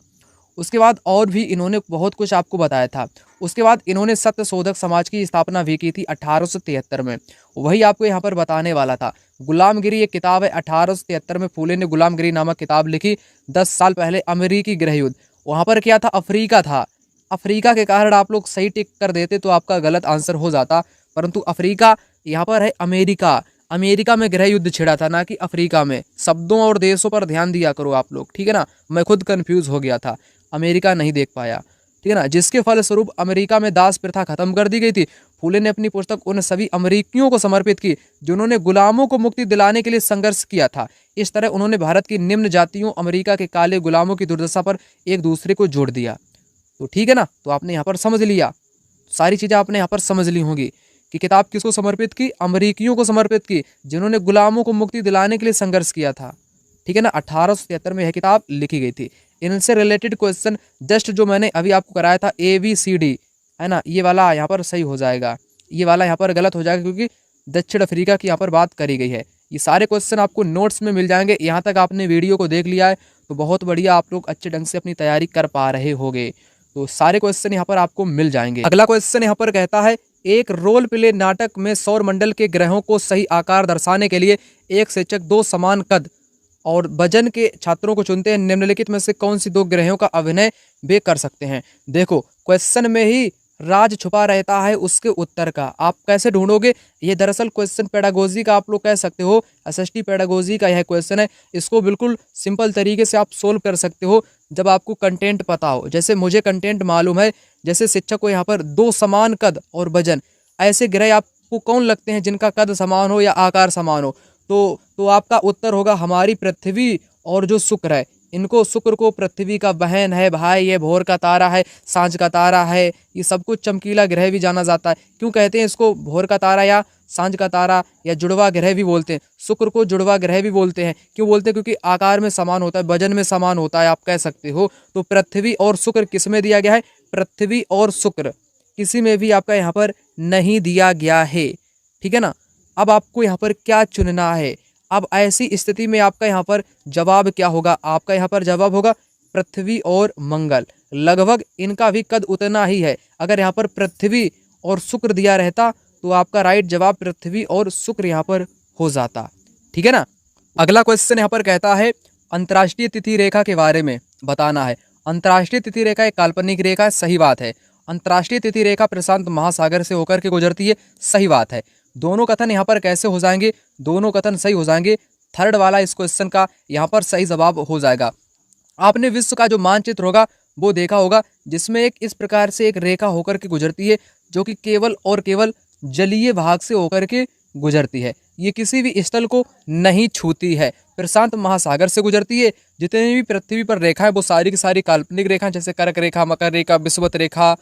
उसके बाद और भी इन्होंने बहुत कुछ आपको बताया था। उसके बाद इन्होंने सत्यशोधक समाज की स्थापना भी की थी 1873 में। वही आपको यहाँ पर बताने वाला था। गुलामगिरी एक किताब है। 1873 में फूले ने गुलामगिरी नामक किताब लिखी। 10 साल पहले अमेरिकी गृह युद्ध, वहाँ पर क्या था? अफ्रीका था। अफ्रीका के कारण आप लोग सही टिक कर देते तो आपका गलत आंसर हो जाता, परंतु अफ्रीका यहाँ पर है अमेरिका। अमेरिका में गृह युद्ध छिड़ा था, ना कि अफ्रीका में। शब्दों और देशों पर ध्यान दिया करो आप लोग, ठीक है ना? मैं खुद कंफ्यूज हो गया था, अमेरिका नहीं देख पाया, ठीक है ना? जिसके फलस्वरूप अमेरिका में दास प्रथा खत्म कर दी गई थी। फूले ने अपनी पुस्तक उन सभी अमेरिकियों को समर्पित की जिन्होंने गुलामों को मुक्ति दिलाने के लिए संघर्ष किया था। इस तरह उन्होंने भारत की निम्न जातियों, अमेरिका के काले गुलामों की दुर्दशा पर एक दूसरे को जोड़ दिया। तो ठीक है ना? तो आपने यहाँ पर समझ लिया, सारी चीज़ें आपने यहाँ पर समझ ली होंगी कि किताब किसको समर्पित की? अमेरिकियों को समर्पित की जिन्होंने गुलामों को मुक्ति दिलाने के लिए संघर्ष किया था, ठीक है ना? 1873 में यह किताब लिखी गई थी। इनसे रिलेटेड क्वेश्चन जस्ट जो मैंने अभी आपको कराया था ABCD, है ना? ये वाला यहाँ पर सही हो जाएगा, ये वाला यहाँ पर गलत हो जाएगा क्योंकि दक्षिण अफ्रीका की यहाँ पर बात करी गई है। ये सारे क्वेश्चन आपको नोट्स में मिल जाएंगे। यहाँ तक आपने वीडियो को देख लिया है तो बहुत बढ़िया, आप लोग अच्छे ढंग से अपनी तैयारी कर पा रहे होंगे। तो सारे क्वेश्चन यहाँ पर आपको मिल जाएंगे। अगला क्वेश्चन यहाँ पर कहता है, एक रोल प्ले नाटक में सौर मंडल के ग्रहों को सही आकार दर्शाने के लिए एक शिक्षक 2 समान कद और वजन के छात्रों को चुनते हैं। निम्नलिखित में से कौन सी 2 ग्रहों का अभिनय वे कर सकते हैं? देखो क्वेश्चन में ही राज छुपा रहता है उसके उत्तर का। आप कैसे ढूंढोगे? ये दरअसल क्वेश्चन पेडागोजी का आप लोग कह सकते हो, SST पेडागोजी का यह क्वेश्चन है। इसको बिल्कुल सिंपल तरीके से आप सोल्व कर सकते हो जब आपको कंटेंट पता हो। जैसे मुझे कंटेंट मालूम है, जैसे शिक्षक को यहाँ पर 2 समान कद और वजन, ऐसे ग्रह आपको कौन लगते हैं जिनका कद समान हो या आकार समान हो? तो आपका उत्तर होगा हमारी पृथ्वी और जो शुक्र है। इनको, शुक्र को पृथ्वी का बहन है भाई, ये भोर का तारा है, सांझ का तारा है, ये सब कुछ चमकीला ग्रह भी जाना जाता है। क्यों कहते हैं इसको भोर का तारा या सांझ का तारा या जुड़वा ग्रह भी बोलते हैं? शुक्र को जुड़वा ग्रह भी बोलते हैं। क्यों बोलते हैं? क्योंकि आकार में समान होता है, वजन में समान होता है, आप कह सकते हो। तो पृथ्वी और शुक्र किस में दिया गया है? पृथ्वी और शुक्र किसी में भी आपका यहाँ पर नहीं दिया गया है, ठीक है ना? अब आपको यहाँ पर क्या चुनना है? अब ऐसी स्थिति में आपका यहाँ पर जवाब क्या होगा? आपका यहाँ पर जवाब होगा पृथ्वी और मंगल। लगभग इनका भी कद उतना ही है। अगर यहाँ पर पृथ्वी और शुक्र दिया रहता तो आपका राइट जवाब पृथ्वी और शुक्र यहाँ पर हो जाता, ठीक है ना? अगला क्वेश्चन यहाँ पर कहता है, अंतर्राष्ट्रीय तिथि रेखा के बारे में बताना है। अंतर्राष्ट्रीय तिथि रेखा एक काल्पनिक रेखा है, सही बात है। अंतर्राष्ट्रीय तिथि रेखा प्रशांत महासागर से होकर के गुजरती है, सही बात है। दोनों कथन यहाँ पर कैसे हो जाएंगे? दोनों कथन सही हो जाएंगे। थर्ड वाला इस क्वेश्चन का यहाँ पर सही जवाब हो जाएगा। आपने विश्व का जो मानचित्र होगा वो देखा होगा, जिसमें एक इस प्रकार से एक रेखा होकर के गुजरती है जो कि केवल और केवल जलीय भाग से होकर के गुजरती है। ये किसी भी स्थल को नहीं छूती है, प्रशांत महासागर से गुजरती है। जितनी भी पृथ्वी पर रेखा है वो सारी की सारी काल्पनिक रेखा, जैसे कर्क रेखा, मकर रेखा, विषुवत रेखा,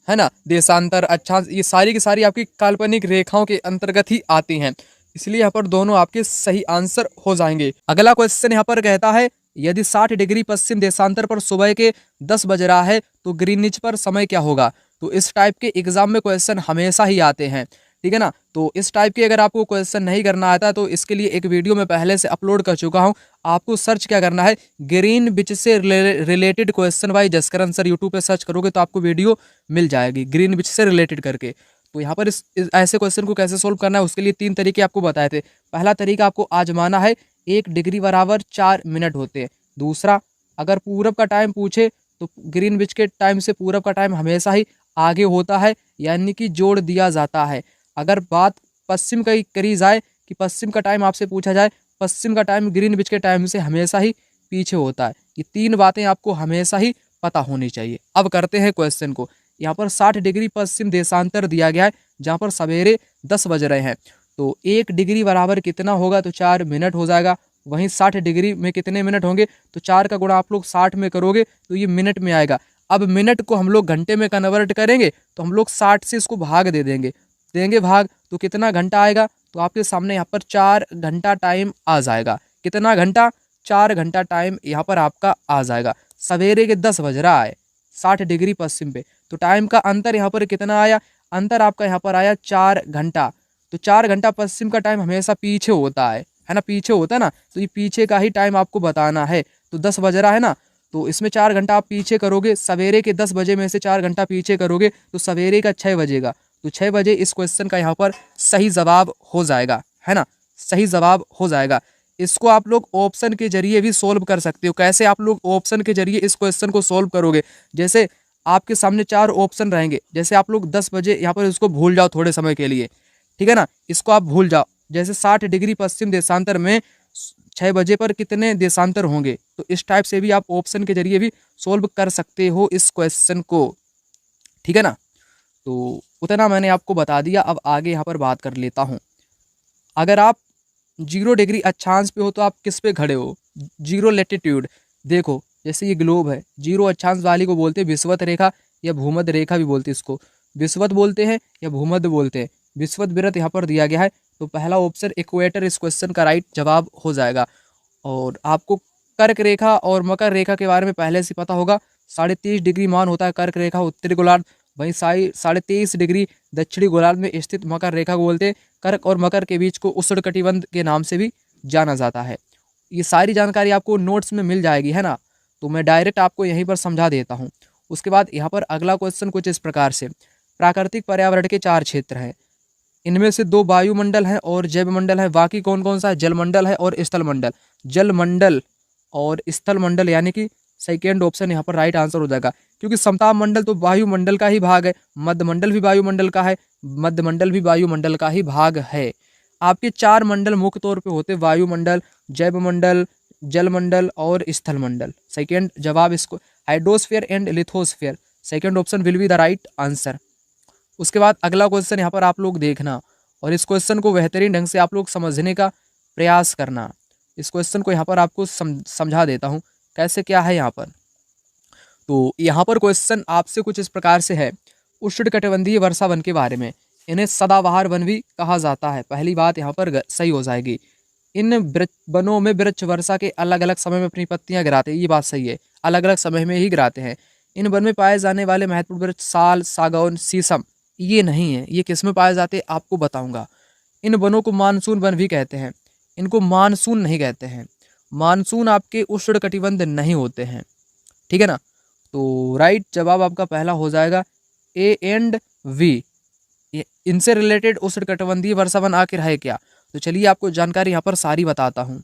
है ना, देशांतर, अक्षांश, ये सारी की सारी आपकी काल्पनिक रेखाओं के अंतर्गत ही आती हैं। इसलिए यहाँ पर दोनों आपके सही आंसर हो जाएंगे। अगला क्वेश्चन यहाँ पर कहता है, यदि 60 डिग्री पश्चिम देशांतर पर सुबह के 10 बज रहा है तो ग्रीनिच पर समय क्या होगा? तो इस टाइप के एग्जाम में क्वेश्चन हमेशा ही आते हैं, ठीक है ना? तो इस टाइप के अगर आपको क्वेश्चन नहीं करना आता तो इसके लिए एक वीडियो मैं पहले से अपलोड कर चुका हूं। आपको सर्च क्या करना है, ग्रीनविच से related question by Jaskaran sir, YouTube पे सर्च करोगे तो आपको वीडियो मिल जाएगी ग्रीनविच से रिलेटेड करके। तो यहाँ पर इस ऐसे क्वेश्चन को कैसे सोल्व करना है उसके लिए 3 तरीके आपको बताए थे। पहला तरीका आपको आजमाना है, 1 डिग्री बराबर 4 मिनट होते हैं। दूसरा, अगर पूरब का टाइम पूछे तो ग्रीनविच के टाइम से पूरब का टाइम हमेशा ही आगे होता है, यानी कि जोड़ दिया जाता है। अगर बात पश्चिम की करी जाए कि पश्चिम का टाइम आपसे पूछा जाए, पश्चिम का टाइम ग्रीनविच के टाइम से हमेशा ही पीछे होता है। ये 3 बातें आपको हमेशा ही पता होनी चाहिए। अब करते हैं क्वेश्चन को। यहाँ पर 60 डिग्री पश्चिम देशांतर दिया गया है, जहाँ पर सवेरे 10 बज रहे हैं। तो 1 डिग्री बराबर कितना होगा, तो 4 मिनट हो जाएगा। वहीं 60 डिग्री में कितने मिनट होंगे, तो 4 का गुणा आप लोग 60 में करोगे तो ये मिनट में आएगा। अब मिनट को हम लोग घंटे में कन्वर्ट करेंगे तो हम लोग 60 से इसको भाग देंगे भाग, तो कितना घंटा आएगा, तो आपके सामने यहाँ पर 4 घंटा टाइम आ जाएगा। कितना घंटा, 4 घंटा टाइम यहाँ पर आपका आ जाएगा। सवेरे के 10 बज रहा है 60 डिग्री पश्चिम पे, तो टाइम का अंतर यहाँ पर कितना आया, अंतर आपका यहाँ पर आया 4 घंटा। तो 4 घंटा पश्चिम का टाइम हमेशा पीछे होता है ना, पीछे होता है ना, तो ये पीछे का ही टाइम आपको बताना है। तो 10 बज रहा है ना, तो इसमें 4 घंटा आप पीछे करोगे, सवेरे के 10 बजे में से 4 घंटा पीछे करोगे तो सवेरे का 6 बजेगा। तो 6 बजे इस क्वेश्चन का यहाँ पर सही जवाब हो जाएगा, है ना, सही जवाब हो जाएगा। इसको आप लोग ऑप्शन के जरिए भी सोल्व कर सकते हो। कैसे आप लोग ऑप्शन के जरिए इस क्वेश्चन को सोल्व करोगे, जैसे आपके सामने 4 ऑप्शन रहेंगे, जैसे आप लोग 10 बजे यहाँ पर इसको भूल जाओ थोड़े समय के लिए, ठीक है ना, इसको आप भूल जाओ। जैसे 60 डिग्री पश्चिम देशांतर में 6 बजे पर कितने देशांतर होंगे, तो इस टाइप से भी आप ऑप्शन के जरिए भी सोल्व कर सकते हो इस क्वेश्चन को, ठीक है ना। तो उतना मैंने आपको बता दिया। अब आगे यहाँ पर बात कर लेता हूँ। अगर आप 0 डिग्री अक्षांश पे हो तो आप किस पे खड़े हो, 0 लेटीट्यूड। देखो जैसे ये ग्लोब है, 0 अक्षांश वाली को बोलते हैं विषुवत रेखा या भूमध्य रेखा भी बोलते हैं। इसको विषुवत बोलते हैं या भूमध्य बोलते हैं। विषुवत वृत्त यहाँ पर दिया गया है, तो पहला ऑप्शन इक्वेटर इस क्वेश्चन का राइट जवाब हो जाएगा। और आपको कर्क रेखा और मकर रेखा के बारे में पहले से पता होगा। 23.5 डिग्री मान होता है कर्क रेखा उत्तरी गोलार्ध, वहीं 23.5 डिग्री दक्षिणी गोलार्ध में स्थित मकर रेखा को बोलते हैं। कर्क और मकर के बीच को उष्णकटिबंध के नाम से भी जाना जाता है। ये सारी जानकारी आपको नोट्स में मिल जाएगी, है ना, तो मैं डायरेक्ट आपको यहीं पर समझा देता हूँ। उसके बाद यहाँ पर अगला क्वेश्चन कुछ इस प्रकार से, प्राकृतिक पर्यावरण के 4 क्षेत्र हैं, इनमें से 2 वायुमंडल है और जैव मंडल है, बाकी कौन कौन सा है, जलमंडल है और स्थल मंडल। जलमंडल और स्थल मंडल यानी कि सेकेंड ऑप्शन यहाँ पर राइट आंसर हो जाएगा, क्योंकि समताप मंडल तो वायुमंडल का ही भाग है, मध्यमंडल भी वायुमंडल का है, मध्यमंडल भी वायुमंडल का ही भाग है। आपके 4 मंडल मुख्य तौर पे होते, वायुमंडल, जैवमंडल, जलमंडल और स्थल मंडल। सेकेंड जवाब इसको hydrosphere and lithosphere, second option will be the right answer. उसके बाद अगला क्वेश्चन यहाँ पर आप लोग देखना और इस क्वेश्चन को बेहतरीन ढंग से आप लोग समझने का प्रयास करना। इस क्वेश्चन को यहाँ पर आपको समझा देता हूँ कैसे क्या है यहाँ पर। तो यहाँ पर क्वेश्चन आपसे कुछ इस प्रकार से है, उष्णकटिबंधीय वर्षा वन के बारे में। इन्हें सदाबहार वन भी कहा जाता है, पहली बात यहाँ पर सही हो जाएगी। इन वनों में वृक्ष वर्षा के अलग अलग समय में अपनी पत्तियां गिराते हैं, ये बात सही है, अलग अलग समय में ही गिराते हैं। इन वन में पाए जाने वाले महत्वपूर्ण वृक्ष साल, सागौन, शीशम ये नहीं है। ये किस में पाए जाते हैं आपको बताऊंगा। इन वनों को मानसून वन भी कहते हैं, इनको मानसून नहीं कहते हैं। मानसून आपके उष्णकटिबंध नहीं होते हैं, ठीक है ना। तो राइट जवाब आपका पहला हो जाएगा ए एंड वी। इनसे रिलेटेड उष्णकटिबंधीय वर्षा वन आखिर है क्या, तो चलिए आपको जानकारी यहाँ पर सारी बताता हूँ।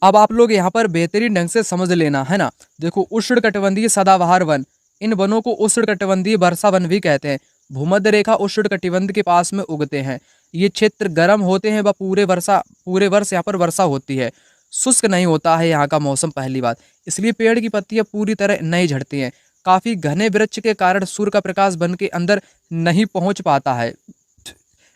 अब आप लोग यहाँ पर बेहतरीन ढंग से समझ लेना, है ना। देखो उष्णकटिबंधीय सदाबहार वन, इन वनों को उष्णकटिबंधीय वर्षा वन भी कहते हैं। भूमध्य रेखा उष्णकटिबंध के पास में उगते हैं। ये क्षेत्र गर्म होते हैं व पूरे वर्ष यहाँ पर वर्षा होती है। शुष्क नहीं होता है यहाँ का मौसम, पहली बात, इसलिए पेड़ की पत्तियां पूरी तरह नहीं झड़ती हैं। काफी घने वृक्ष के कारण सूर्य का प्रकाश वन के अंदर नहीं पहुंच पाता है।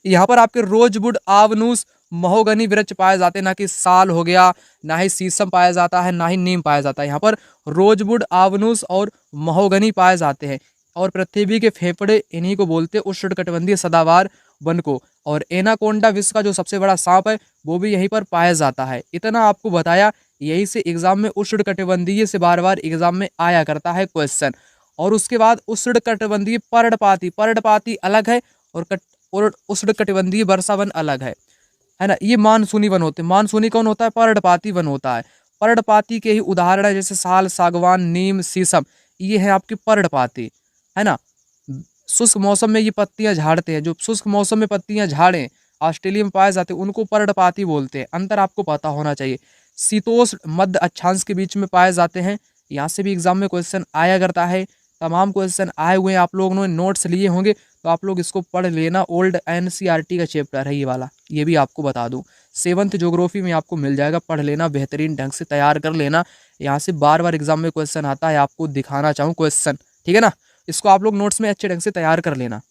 यहाँ पर आपके रोजवुड, आवनूस, महोगनी वृक्ष पाए जाते हैं, ना कि साल हो गया, ना ही शीशम पाया जाता है, ना ही नीम पाया जाता है। यहाँ पर रोजवुड, आवनूस और महोगनी पाए जाते हैं। और पृथ्वी के फेफड़े इन्हीं को बोलते हैं, उष्णकटिबंधीय सदाबहार वन को। और एनाकोंडा विश्व का जो सबसे बड़ा सांप है वो भी यहीं पर पाया जाता है। इतना आपको बताया, यही से एग्जाम में उष्णकटिबंधीय से बार बार एग्जाम में आया करता है क्वेश्चन। और उसके बाद उष्णकटिबंधीय पर्णपाती, पर्णपाती अलग है और उष्णकटिबंधीय वर्षा वन अलग है ना। ये मानसूनी वन होते हैं। मानसूनी कौन होता है, पर्णपाती वन होता है। पर्णपाती के ही उदाहरण है जैसे साल, सागवान, नीम, शीशम, ये है आपके पर्णपाती, है ना। शुष्क मौसम में ये पत्तियां झाड़ते हैं, जो शुष्क मौसम में पत्तियां झाड़ें ऑस्ट्रेलिया में पाए जाते हैं उनको पर्णपाती बोलते हैं। अंतर आपको पता होना चाहिए। शीतोष्ण मध्य अक्षांश के बीच में पाए जाते हैं। यहाँ से भी एग्जाम में क्वेश्चन आया करता है। तमाम क्वेश्चन आए हुए हैं, आप लोगों ने नोट्स लिए होंगे तो आप लोग इसको पढ़ लेना। ओल्ड एनसीईआरटी का चैप्टर है ये वाला, ये भी आपको बता दूं। 7th ज्योग्राफी में आपको मिल जाएगा, पढ़ लेना, बेहतरीन ढंग से तैयार कर लेना। यहाँ से बार बार एग्जाम में क्वेश्चन आता है, आपको दिखाना चाहूँ क्वेश्चन, ठीक है ना। इसको आप लोग नोट्स में अच्छे ढंग से तैयार कर लेना।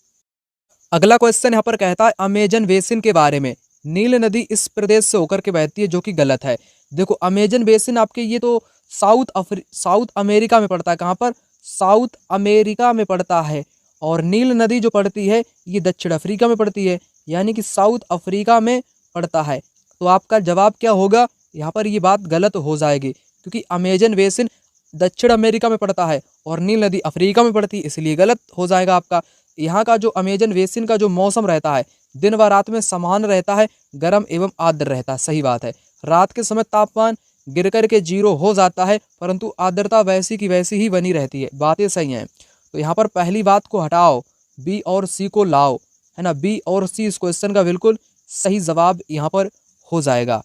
अगला क्वेश्चन यहाँ पर कहता है अमेजन बेसिन के बारे में। नील नदी इस प्रदेश से होकर के बहती है, जो कि गलत है। देखो अमेजन बेसिन आपके ये तो साउथ अमेरिका में पड़ता है। कहाँ पर? साउथ अमेरिका में पड़ता है। और नील नदी जो पड़ती है ये दक्षिण अफ्रीका में पड़ती है, यानी कि साउथ अफ्रीका में पड़ता है। तो आपका जवाब क्या होगा? यहाँ पर ये बात गलत हो जाएगी, क्योंकि अमेजन बेसिन दक्षिण अमेरिका में पड़ता है और नील नदी अफ्रीका में पड़ती है, इसलिए गलत हो जाएगा आपका। यहाँ का जो अमेजन बेसिन का जो मौसम रहता है दिन व रात में समान रहता है, गर्म एवं आर्द्र रहता है। सही बात है। रात के समय तापमान गिर कर के 0 हो जाता है, परंतु आर्द्रता वैसी की वैसी ही बनी रहती है। बातें सही हैं। तो यहाँ पर पहली बात को हटाओ, बी और सी को लाओ, है ना। बी और सी इस क्वेश्चन का बिल्कुल सही जवाब यहाँ पर हो जाएगा।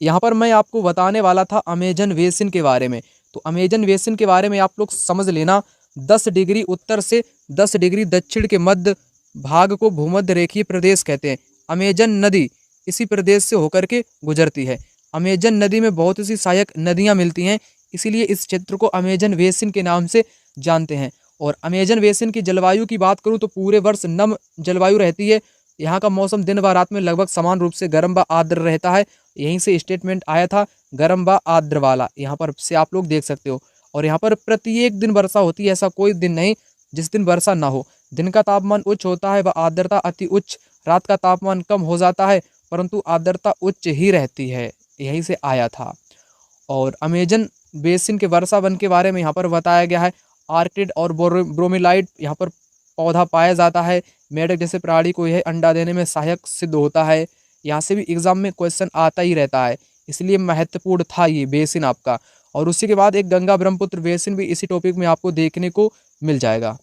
यहाँ पर मैं आपको बताने वाला था अमेजन बेसिन के बारे में। तो अमेजन बेसिन के बारे में आप लोग समझ लेना। 10 डिग्री उत्तर से 10 डिग्री दक्षिण के मध्य भाग को भूमध्य रेखीय प्रदेश कहते हैं। अमेजन नदी इसी प्रदेश से होकर के गुजरती है। अमेजन नदी में बहुत सी सहायक नदियां मिलती हैं, इसीलिए इस क्षेत्र को अमेजन बेसिन के नाम से जानते हैं। और अमेजन बेसिन की जलवायु की बात करूं तो पूरे वर्ष नम जलवायु रहती है। यहाँ का मौसम दिन व रात में लगभग समान रूप से गर्म व आर्द्र रहता है। यहीं से स्टेटमेंट आया था गर्म व आर्द्र वाला, यहाँ पर से आप लोग देख सकते हो। और यहाँ पर प्रत्येक दिन वर्षा होती है, ऐसा कोई दिन नहीं जिस दिन वर्षा ना हो। दिन का तापमान उच्च होता है व आर्द्रता अति उच्च, रात का तापमान कम हो जाता है परंतु आर्द्रता उच्च ही रहती है। यहीं से आया था। और अमेजन बेसिन के वर्षा वन के बारे में यहाँ पर बताया गया है। आर्किड और ब्रोमीलाइट यहाँ पर पौधा पाया जाता है। मेढक जैसे प्राणी को यह अंडा देने में सहायक सिद्ध होता है। यहाँ से भी एग्जाम में क्वेश्चन आता ही रहता है, इसलिए महत्वपूर्ण था ये बेसिन आपका। और उसी के बाद एक गंगा ब्रह्मपुत्र बेसिन भी इसी टॉपिक में आपको देखने को मिल जाएगा।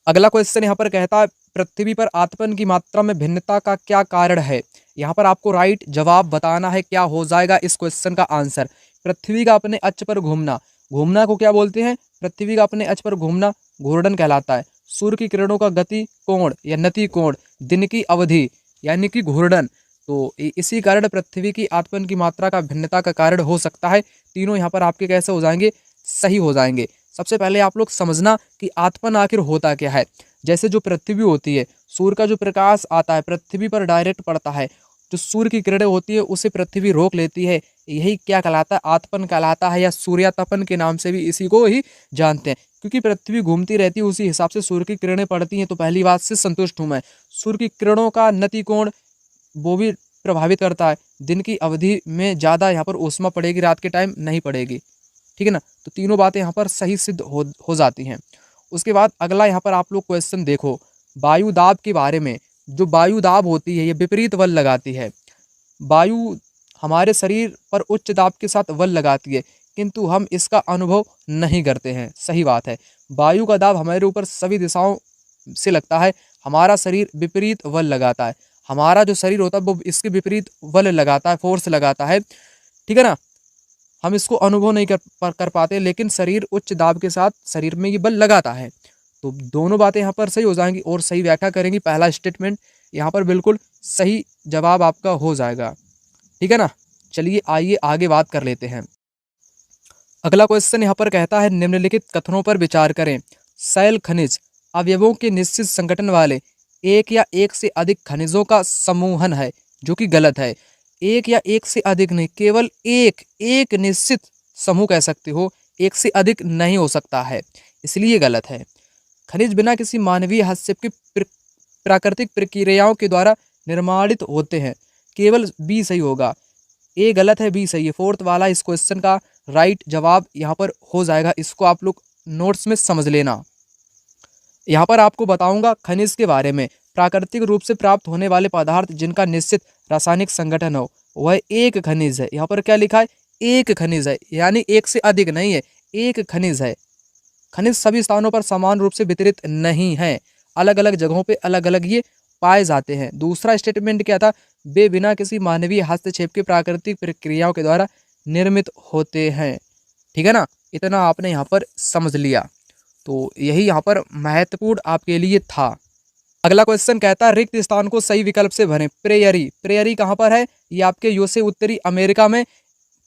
अगला क्वेश्चन यहाँ पर कहता है पृथ्वी पर आतपन की मात्रा में भिन्नता का क्या कारण है। यहाँ पर आपको राइट जवाब बताना है। क्या हो जाएगा इस क्वेश्चन का आंसर? पृथ्वी का अपने अक्ष पर घूमना, घूमना को क्या बोलते हैं? पृथ्वी का अपने अक्ष पर घूमना घूर्णन कहलाता है। सूर्य की किरणों का गति कोण या नति कोण, दिन की अवधि यानी कि घूर्णन। तो इसी कारण पृथ्वी की आतपन की मात्रा का भिन्नता का कारण हो सकता है। तीनों यहाँ पर आपके कैसे हो जाएंगे? सही हो जाएंगे। सबसे पहले आप लोग समझना कि आतपन आखिर होता क्या है। जैसे जो पृथ्वी होती है, सूर्य का जो प्रकाश आता है पृथ्वी पर डायरेक्ट पड़ता है, जो सूर्य की किरणें होती है उसे पृथ्वी रोक लेती है। यही क्या कहलाता है? आतपन कहलाता है, या सूर्यातपन के नाम से भी इसी को ही जानते हैं। क्योंकि पृथ्वी घूमती रहती है उसी हिसाब से सूर्य की किरणें पड़ती हैं। तो पहली बात से संतुष्ट हूँ मैं। सूर्य की किरणों का नति कोण वो भी प्रभावित करता है। दिन की अवधि में ज़्यादा यहाँ पर ऊष्मा पड़ेगी, रात के टाइम नहीं पड़ेगी, ठीक है ना। तो तीनों बातें यहाँ पर सही सिद्ध हो जाती हैं। उसके बाद अगला यहाँ पर आप लोग क्वेश्चन देखो वायु दाब के बारे में। जो वायु दाब होती है ये विपरीत बल लगाती है। वायु हमारे शरीर पर उच्च दाब के साथ बल लगाती है, किंतु हम इसका अनुभव नहीं करते हैं। सही बात है। वायु का दाब हमारे ऊपर सभी दिशाओं से लगता है, हमारा शरीर विपरीत बल लगाता है। हमारा जो शरीर होता है वो इसके विपरीत बल लगाता है, फोर्स लगाता है, ठीक है ना। हम इसको अनुभव नहीं कर पाते, लेकिन शरीर उच्च दाब के साथ शरीर में ये बल लगाता है। तो दोनों बातें यहाँ पर सही हो जाएंगी और सही व्याख्या करेंगी। पहला स्टेटमेंट यहाँ पर बिल्कुल सही जवाब आपका हो जाएगा, ठीक है ना। चलिए आइए आगे बात कर लेते हैं। अगला क्वेश्चन यहाँ पर कहता है निम्नलिखित कथनों पर विचार करें। शैल खनिज अवयवों के निश्चित संगठन वाले एक या एक से अधिक खनिजों का समूहन है, जो कि गलत है। एक या एक से अधिक नहीं, केवल एक निश्चित समूह कह सकते हो, एक से अधिक नहीं हो सकता है, इसलिए गलत है। खनिज बिना किसी मानवीय हस्तक्षेप की प्राकृतिक प्रक्रियाओं के द्वारा निर्माणित होते हैं। केवल बी सही होगा, ए गलत है, बी सही है। फोर्थ वाला इस क्वेश्चन का राइट जवाब यहाँ पर हो जाएगा। इसको आप लोग नोट्स में समझ लेना। यहाँ पर आपको बताऊंगा खनिज के बारे में। प्राकृतिक रूप से प्राप्त होने वाले पदार्थ जिनका निश्चित रासायनिक संगठन हो वह एक खनिज है। यहाँ पर क्या लिखा है? एक खनिज है, यानी एक से अधिक नहीं है, एक खनिज है। खनिज सभी स्थानों पर समान रूप से वितरित नहीं है, अलग अलग जगहों पे अलग अलग ये पाए जाते हैं। दूसरा स्टेटमेंट क्या था, वे बिना किसी मानवीय हस्तक्षेप के प्राकृतिक प्रक्रियाओं के द्वारा निर्मित होते हैं। ठीक है ना, इतना आपने यहाँ पर समझ लिया, तो यही यहाँ पर महत्वपूर्ण आपके लिए था। अगला क्वेश्चन कहता है रिक्त स्थान को सही विकल्प से भरें। प्रेयरी, प्रेयरी कहाँ पर है, ये आपके यूएसए उत्तरी अमेरिका में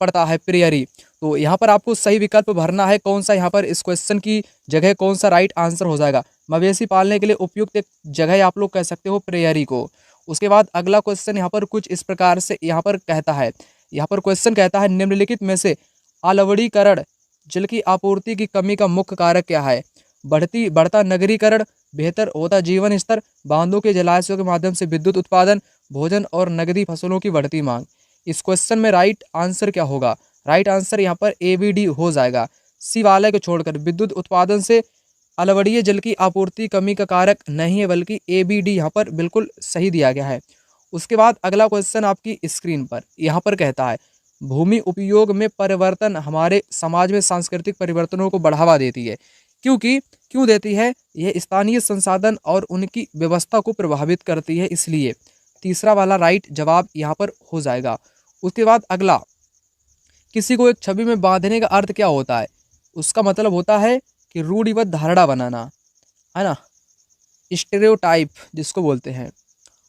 पड़ता है प्रेयरी। तो यहाँ पर आपको सही विकल्प भरना है, कौन सा यहाँ पर इस क्वेश्चन की जगह कौन सा राइट आंसर हो जाएगा। मवेशी पालने के लिए उपयुक्त एक जगह आप लोग कह सकते हो प्रेयरी को। उसके बाद अगला क्वेश्चन यहाँ पर कुछ इस प्रकार से यहाँ पर कहता है, यहाँ पर क्वेश्चन कहता है निम्नलिखित में से अलवड़ीकरण जल की आपूर्ति की कमी का मुख्य कारक क्या है। बढ़ता नगरीकरण, बेहतर होता जीवन स्तर, बांधों के जलाशयों के माध्यम से विद्युत उत्पादन, भोजन और नगदी फसलों की बढ़ती मांग। इस क्वेश्चन में राइट आंसर क्या होगा, राइट आंसर यहाँ पर ABD हो जाएगा। सी वाले को छोड़कर विद्युत उत्पादन से अलवड़ीय जल की आपूर्ति कमी का कारक नहीं है, बल्कि ABD यहाँ पर बिल्कुल सही दिया गया है। उसके बाद अगला क्वेश्चन आपकी स्क्रीन पर यहाँ पर कहता है भूमि उपयोग में परिवर्तन हमारे समाज में सांस्कृतिक परिवर्तनों को बढ़ावा देती है। क्यों देती है, यह स्थानीय संसाधन और उनकी व्यवस्था को प्रभावित करती है, इसलिए तीसरा वाला राइट जवाब यहाँ पर हो जाएगा। उसके बाद अगला, किसी को एक छवि में बांधने का अर्थ क्या होता है, उसका मतलब होता है कि रूढ़िबद्ध धारणा बनाना, है ना, स्टेरियोटाइप जिसको बोलते हैं।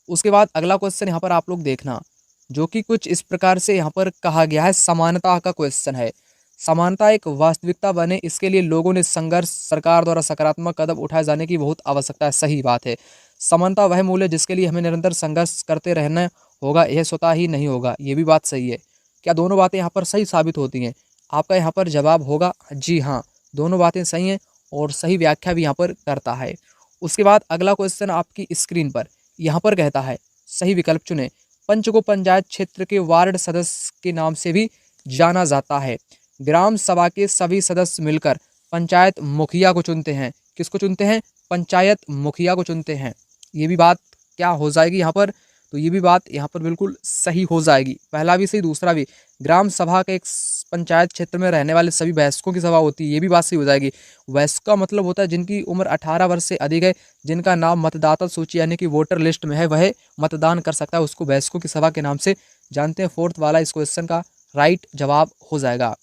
उसके बाद अगला क्वेश्चन यहाँ पर आप लोग देखना, जो कि कुछ इस प्रकार से यहाँ पर कहा गया है, समानता का क्वेश्चन है। समानता एक वास्तविकता बने, इसके लिए लोगों ने संघर्ष, सरकार द्वारा सकारात्मक कदम उठाए जाने की बहुत आवश्यकता है। सही बात है, समानता वह मूल्य जिसके लिए हमें निरंतर संघर्ष करते रहना होगा, यह स्वतः ही नहीं होगा। ये भी बात सही है। क्या दोनों बातें यहाँ पर सही साबित होती हैं? आपका यहाँ पर जवाब होगा जी हाँ, दोनों बातें सही हैं और सही व्याख्या भी यहाँ पर करता है। उसके बाद अगला क्वेश्चन आपकी स्क्रीन पर यहाँ पर कहता है सही विकल्प चुने। पंच को पंचायत क्षेत्र के वार्ड सदस्य के नाम से भी जाना जाता है। ग्राम सभा के सभी सदस्य मिलकर पंचायत मुखिया को चुनते हैं। किसको चुनते हैं? पंचायत मुखिया को चुनते हैं। ये भी बात क्या हो जाएगी यहाँ पर, तो ये भी बात यहाँ पर बिल्कुल सही हो जाएगी। पहला भी सही, दूसरा भी। ग्राम सभा के एक पंचायत क्षेत्र में रहने वाले सभी वयस्कों की सभा होती है, ये भी बात सही हो जाएगी। वयस्क का मतलब होता है जिनकी उम्र 18 वर्ष से अधिक है, जिनका नाम मतदाता सूची यानी कि वोटर लिस्ट में है, वह मतदान कर सकता है, उसको वयस्कों की सभा के नाम से जानते हैं। फोर्थ वाला इस क्वेश्चन का राइट जवाब हो जाएगा।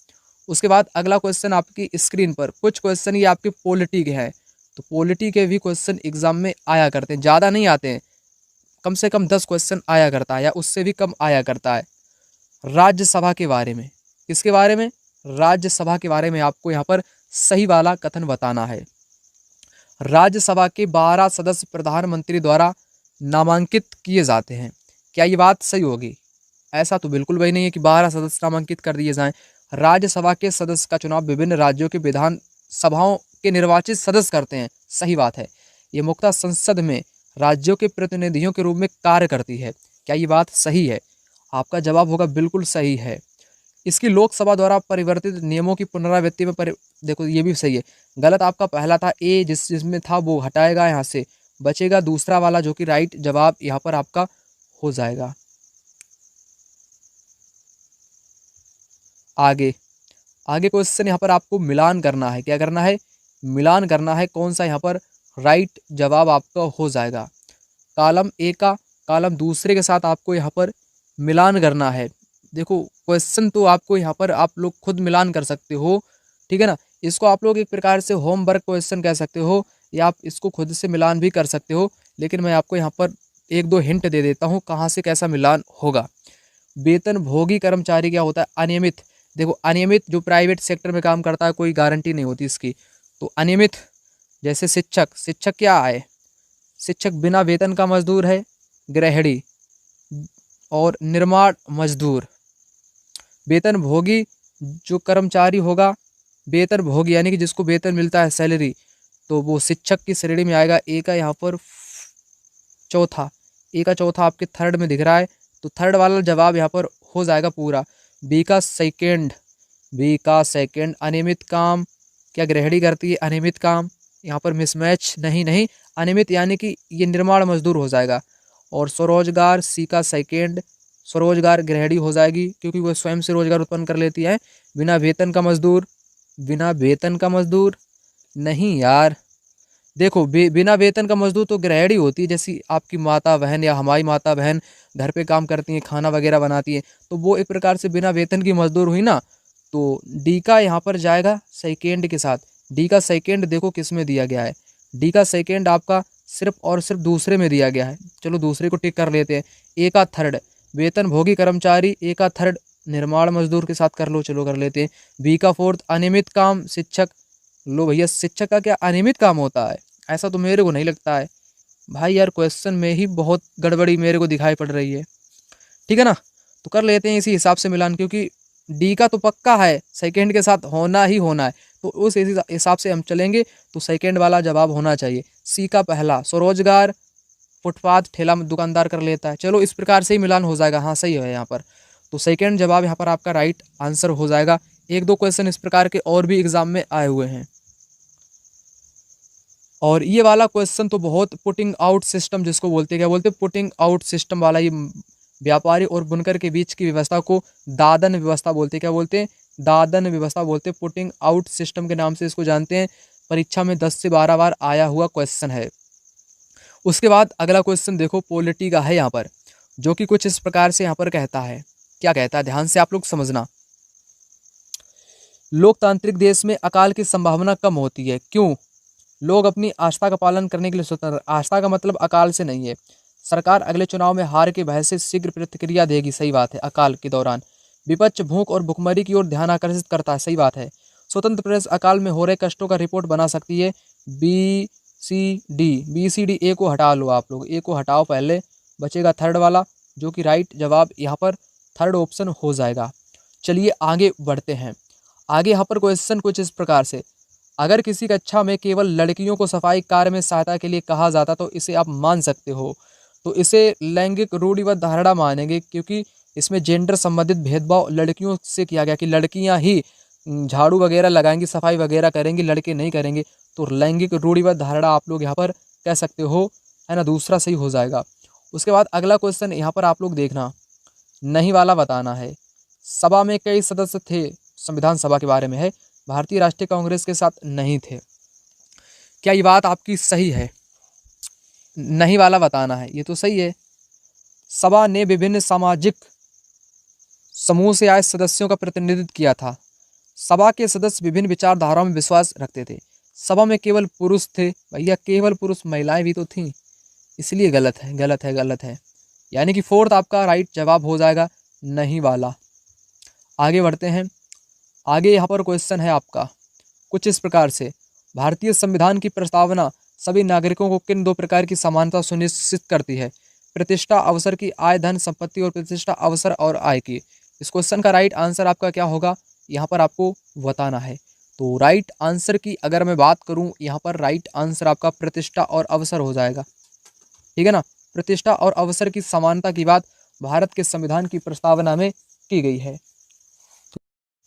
उसके बाद अगला क्वेश्चन आपकी स्क्रीन पर, कुछ क्वेश्चन ये आपके पॉलिटी के हैं, तो पॉलिटी के भी क्वेश्चन एग्जाम में आया करते हैं, ज़्यादा नहीं आते हैं, कम से कम 10 क्वेश्चन आया करता है या उससे भी कम आया करता है। राज्यसभा के बारे में, किसके बारे में? राज्यसभा के बारे में आपको यहाँ पर सही वाला कथन बताना है। राज्यसभा के 12 सदस्य प्रधानमंत्री द्वारा नामांकित किए जाते हैं। क्या ये बात सही होगी? ऐसा तो बिल्कुल भी नहीं है कि 12 सदस्य नामांकित कर दिए जाएं। राज्यसभा के सदस्य का चुनाव विभिन्न राज्यों के विधान सभाओं के निर्वाचित सदस्य करते हैं। सही बात है, ये मुख्यतः संसद में राज्यों के प्रतिनिधियों के रूप में कार्य करती है। क्या ये बात सही है? आपका जवाब होगा बिल्कुल सही है। इसकी लोकसभा द्वारा परिवर्तित नियमों की पुनरावृत्ति में देखो ये भी सही है। गलत आपका पहला था, ए जिसमें था वो हटाएगा, यहाँ से बचेगा दूसरा वाला, जो कि राइट जवाब यहाँ पर आपका हो जाएगा। आगे क्वेश्चन यहाँ पर आपको मिलान करना है। क्या करना है? मिलान करना है। कौन सा यहाँ पर राइट जवाब आपका हो जाएगा? कॉलम ए का कॉलम दूसरे के साथ आपको यहाँ पर मिलान करना है। देखो क्वेश्चन तो आपको यहाँ पर आप लोग खुद मिलान कर सकते हो, ठीक है ना। इसको आप लोग एक प्रकार से होमवर्क क्वेश्चन कह सकते हो, या आप इसको खुद से मिलान भी कर सकते हो, लेकिन मैं आपको यहाँ पर 1-2 हिंट दे देता हूँ कहाँ से कैसा मिलान होगा। वेतन भोगी कर्मचारी क्या होता है? अनियमित। देखो अनियमित जो प्राइवेट सेक्टर में काम करता है, कोई गारंटी नहीं होती इसकी, तो अनियमित। जैसे शिक्षक क्या है? शिक्षक बिना वेतन का मजदूर है, गृहिणी और निर्माण मजदूर। वेतन भोगी जो कर्मचारी होगा, वेतन भोगी यानी कि जिसको वेतन मिलता है सैलरी, तो वो शिक्षक की श्रेणी में आएगा। ए का यहाँ पर चौथा, ए का चौथा आपके थर्ड में दिख रहा है, तो थर्ड वाला जवाब यहाँ पर हो जाएगा पूरा। बी का सेकेंड अनियमित काम। क्या गृहिणी करती है अनियमित काम? यहाँ पर मिसमैच नहीं, अनियमित यानी कि ये निर्माण मजदूर हो जाएगा। और स्वरोजगार, सी का सेकेंड, स्वरोजगार गृहिणी हो जाएगी, क्योंकि वह स्वयं से रोजगार उत्पन्न कर लेती है। बिना वेतन का मजदूर नहीं यार, देखो बिना वेतन का मजदूर तो गृहिणी होती है, जैसी आपकी माता बहन या हमारी माता बहन घर पे काम करती हैं, खाना वगैरह बनाती हैं, तो वो एक प्रकार से बिना वेतन की मजदूर हुई ना। तो डी का यहाँ पर जाएगा सेकेंड के साथ। डी का सेकेंड देखो किस में दिया गया है। डी का सेकेंड आपका सिर्फ और सिर्फ दूसरे में दिया गया है। चलो दूसरे को टिक कर लेते हैं। ए का थर्ड वेतन भोगी कर्मचारी, ए का थर्ड निर्माण मजदूर के साथ कर लो, चलो कर लेते हैं। बी का फोर्थ अनियमित काम शिक्षक। लो भैया, शिक्षक का क्या अनियमित काम होता है? ऐसा तो मेरे को नहीं लगता है भाई। यार क्वेश्चन में ही बहुत गड़बड़ी मेरे को दिखाई पड़ रही है। ठीक है ना, तो कर लेते हैं इसी हिसाब से मिलान, क्योंकि डी का तो पक्का है सेकंड के साथ होना ही होना है, तो उस हिसाब से हम चलेंगे। तो सेकंड वाला जवाब होना चाहिए। सी का पहला स्वरोजगार फुटपाथ ठेला दुकानदार कर लेता है। चलो इस प्रकार से ही मिलान हो जाएगा। हाँ सही है यहाँ पर। तो सेकंड जवाब यहाँ पर आपका राइट आंसर हो जाएगा। एक दो क्वेश्चन इस प्रकार के और भी एग्जाम में आए हुए हैं। और ये वाला क्वेश्चन तो बहुत पुटिंग आउट सिस्टम जिसको बोलते हैं, क्या बोलते हैं, पुटिंग आउट सिस्टम वाला। ये व्यापारी और बुनकर के बीच की व्यवस्था को दादन व्यवस्था बोलते हैं। क्या बोलते हैं? दादन व्यवस्था बोलते हैं। पुटिंग आउट सिस्टम के नाम से इसको जानते हैं। परीक्षा में 10 से 12 बार आया हुआ क्वेश्चन है। उसके बाद अगला क्वेश्चन देखो पॉलिटी का है यहाँ पर, जो कि कुछ इस प्रकार से यहाँ पर कहता है। क्या कहता है, ध्यान से आप लोग समझना। लोकतांत्रिक देश में अकाल की संभावना कम होती है, क्यों? लोग अपनी आस्था का पालन करने के लिए स्वतंत्र। आस्था का मतलब अकाल से नहीं है। सरकार अगले चुनाव में हार के भय से शीघ्र प्रतिक्रिया देगी, सही बात है, अकाल के दौरान। विपक्ष भूख और भुखमरी की ओर ध्यान आकर्षित करता है, सही बात है। स्वतंत्र प्रेस अकाल में हो रहे कष्टों का रिपोर्ट बना सकती है। B C D, B C D. A को हटा लो आप लोग, ए को हटाओ पहले, बचेगा थर्ड वाला, जो कि राइट जवाब यहाँ पर थर्ड ऑप्शन हो जाएगा। चलिए आगे बढ़ते हैं। आगे यहाँ पर क्वेश्चन कुछ इस प्रकार से, अगर किसी कक्षा में केवल लड़कियों को सफाई कार्य में सहायता के लिए कहा जाता तो इसे आप मान सकते हो। तो इसे लैंगिक रूढ़िवाद धारणा मानेंगे, क्योंकि इसमें जेंडर संबंधित भेदभाव लड़कियों से किया गया कि लड़कियां ही झाड़ू वगैरह लगाएंगी, सफाई वगैरह करेंगी, लड़के नहीं करेंगे। तो लैंगिक रूढ़िवाद धारणा आप लोग यहाँ पर कह सकते हो, है ना, दूसरा सही हो जाएगा। उसके बाद अगला क्वेश्चन यहाँ पर आप लोग देखना, नहीं वाला बताना है। सभा में कई सदस्य थे, संविधान सभा के बारे में है, भारतीय राष्ट्रीय कांग्रेस के साथ नहीं थे। क्या ये बात आपकी सही है? नहीं वाला बताना है, ये तो सही है। सभा ने विभिन्न सामाजिक समूह से आए सदस्यों का प्रतिनिधित्व किया था। सभा के सदस्य विभिन्न विचारधाराओं में विश्वास रखते थे। सभा में केवल पुरुष थे, भैया केवल पुरुष, महिलाएं भी तो थीं, इसलिए गलत है, गलत है, गलत है। यानी कि फोर्थ आपका राइट जवाब हो जाएगा, नहीं वाला। आगे बढ़ते हैं। आगे यहाँ पर क्वेश्चन है आपका कुछ इस प्रकार से, भारतीय संविधान की प्रस्तावना सभी नागरिकों को किन दो प्रकार की समानता सुनिश्चित करती है? प्रतिष्ठा अवसर की, आय धन संपत्ति और प्रतिष्ठा अवसर और आय की। इस क्वेश्चन का राइट आंसर आपका क्या होगा, यहाँ पर आपको बताना है। तो राइट आंसर की अगर मैं बात करूँ, यहाँ पर राइट आंसर आपका प्रतिष्ठा और अवसर हो जाएगा। ठीक है ना, प्रतिष्ठा और अवसर की समानता की बात भारत के संविधान की प्रस्तावना में की गई है।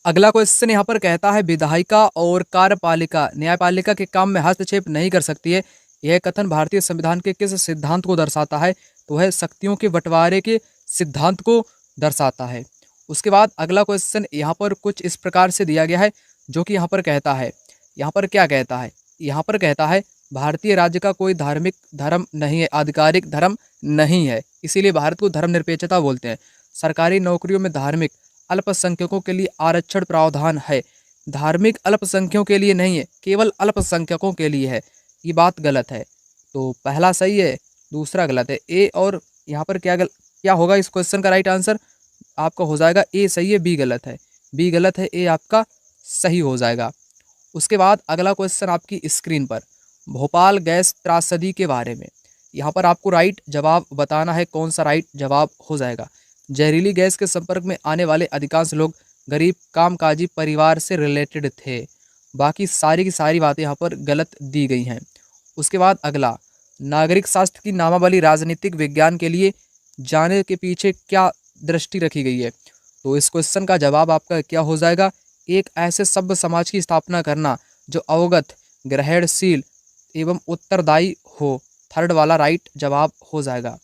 अगला क्वेश्चन यहाँ पर कहता है, विधायिका और कार्यपालिका न्यायपालिका के काम में हस्तक्षेप नहीं कर सकती है। यह कथन भारतीय संविधान के किस सिद्धांत को दर्शाता है? तो है शक्तियों के बंटवारे के सिद्धांत को दर्शाता है। उसके बाद अगला क्वेश्चन यहाँ पर कुछ इस प्रकार से दिया गया है, जो कि यहाँ पर कहता है, यहाँ पर क्या कहता है, यहाँ पर कहता है भारतीय राज्य का कोई धार्मिक धर्म नहीं है, आधिकारिक धर्म नहीं है, इसीलिए भारत को धर्मनिरपेक्षता बोलते हैं। सरकारी नौकरियों में धार्मिक अल्पसंख्यकों के लिए आरक्षण प्रावधान है। धार्मिक अल्पसंख्यकों के लिए नहीं है, केवल अल्पसंख्यकों के लिए है। ये बात गलत है। तो पहला सही है, दूसरा गलत है। ए और यहाँ पर क्या होगा इस क्वेश्चन का राइट आंसर आपका हो जाएगा, ए सही है, बी गलत है। बी गलत है, ए आपका सही हो जाएगा। उसके बाद अगला क्वेश्चन आपकी स्क्रीन पर, भोपाल गैस त्रासदी के बारे में। यहाँ पर आपको राइट जवाब बताना है, कौन सा राइट जवाब हो जाएगा। जहरीली गैस के संपर्क में आने वाले अधिकांश लोग गरीब कामकाजी परिवार से रिलेटेड थे। बाकी सारी की सारी बातें यहाँ पर गलत दी गई हैं। उसके बाद अगला, नागरिक शास्त्र की नामावली राजनीतिक विज्ञान के लिए जाने के पीछे क्या दृष्टि रखी गई है? तो इस क्वेश्चन का जवाब आपका क्या हो जाएगा, एक ऐसे सभ्य समाज की स्थापना करना जो अवगत, ग्रहणशील एवं उत्तरदायी हो। थर्ड वाला राइट जवाब हो जाएगा।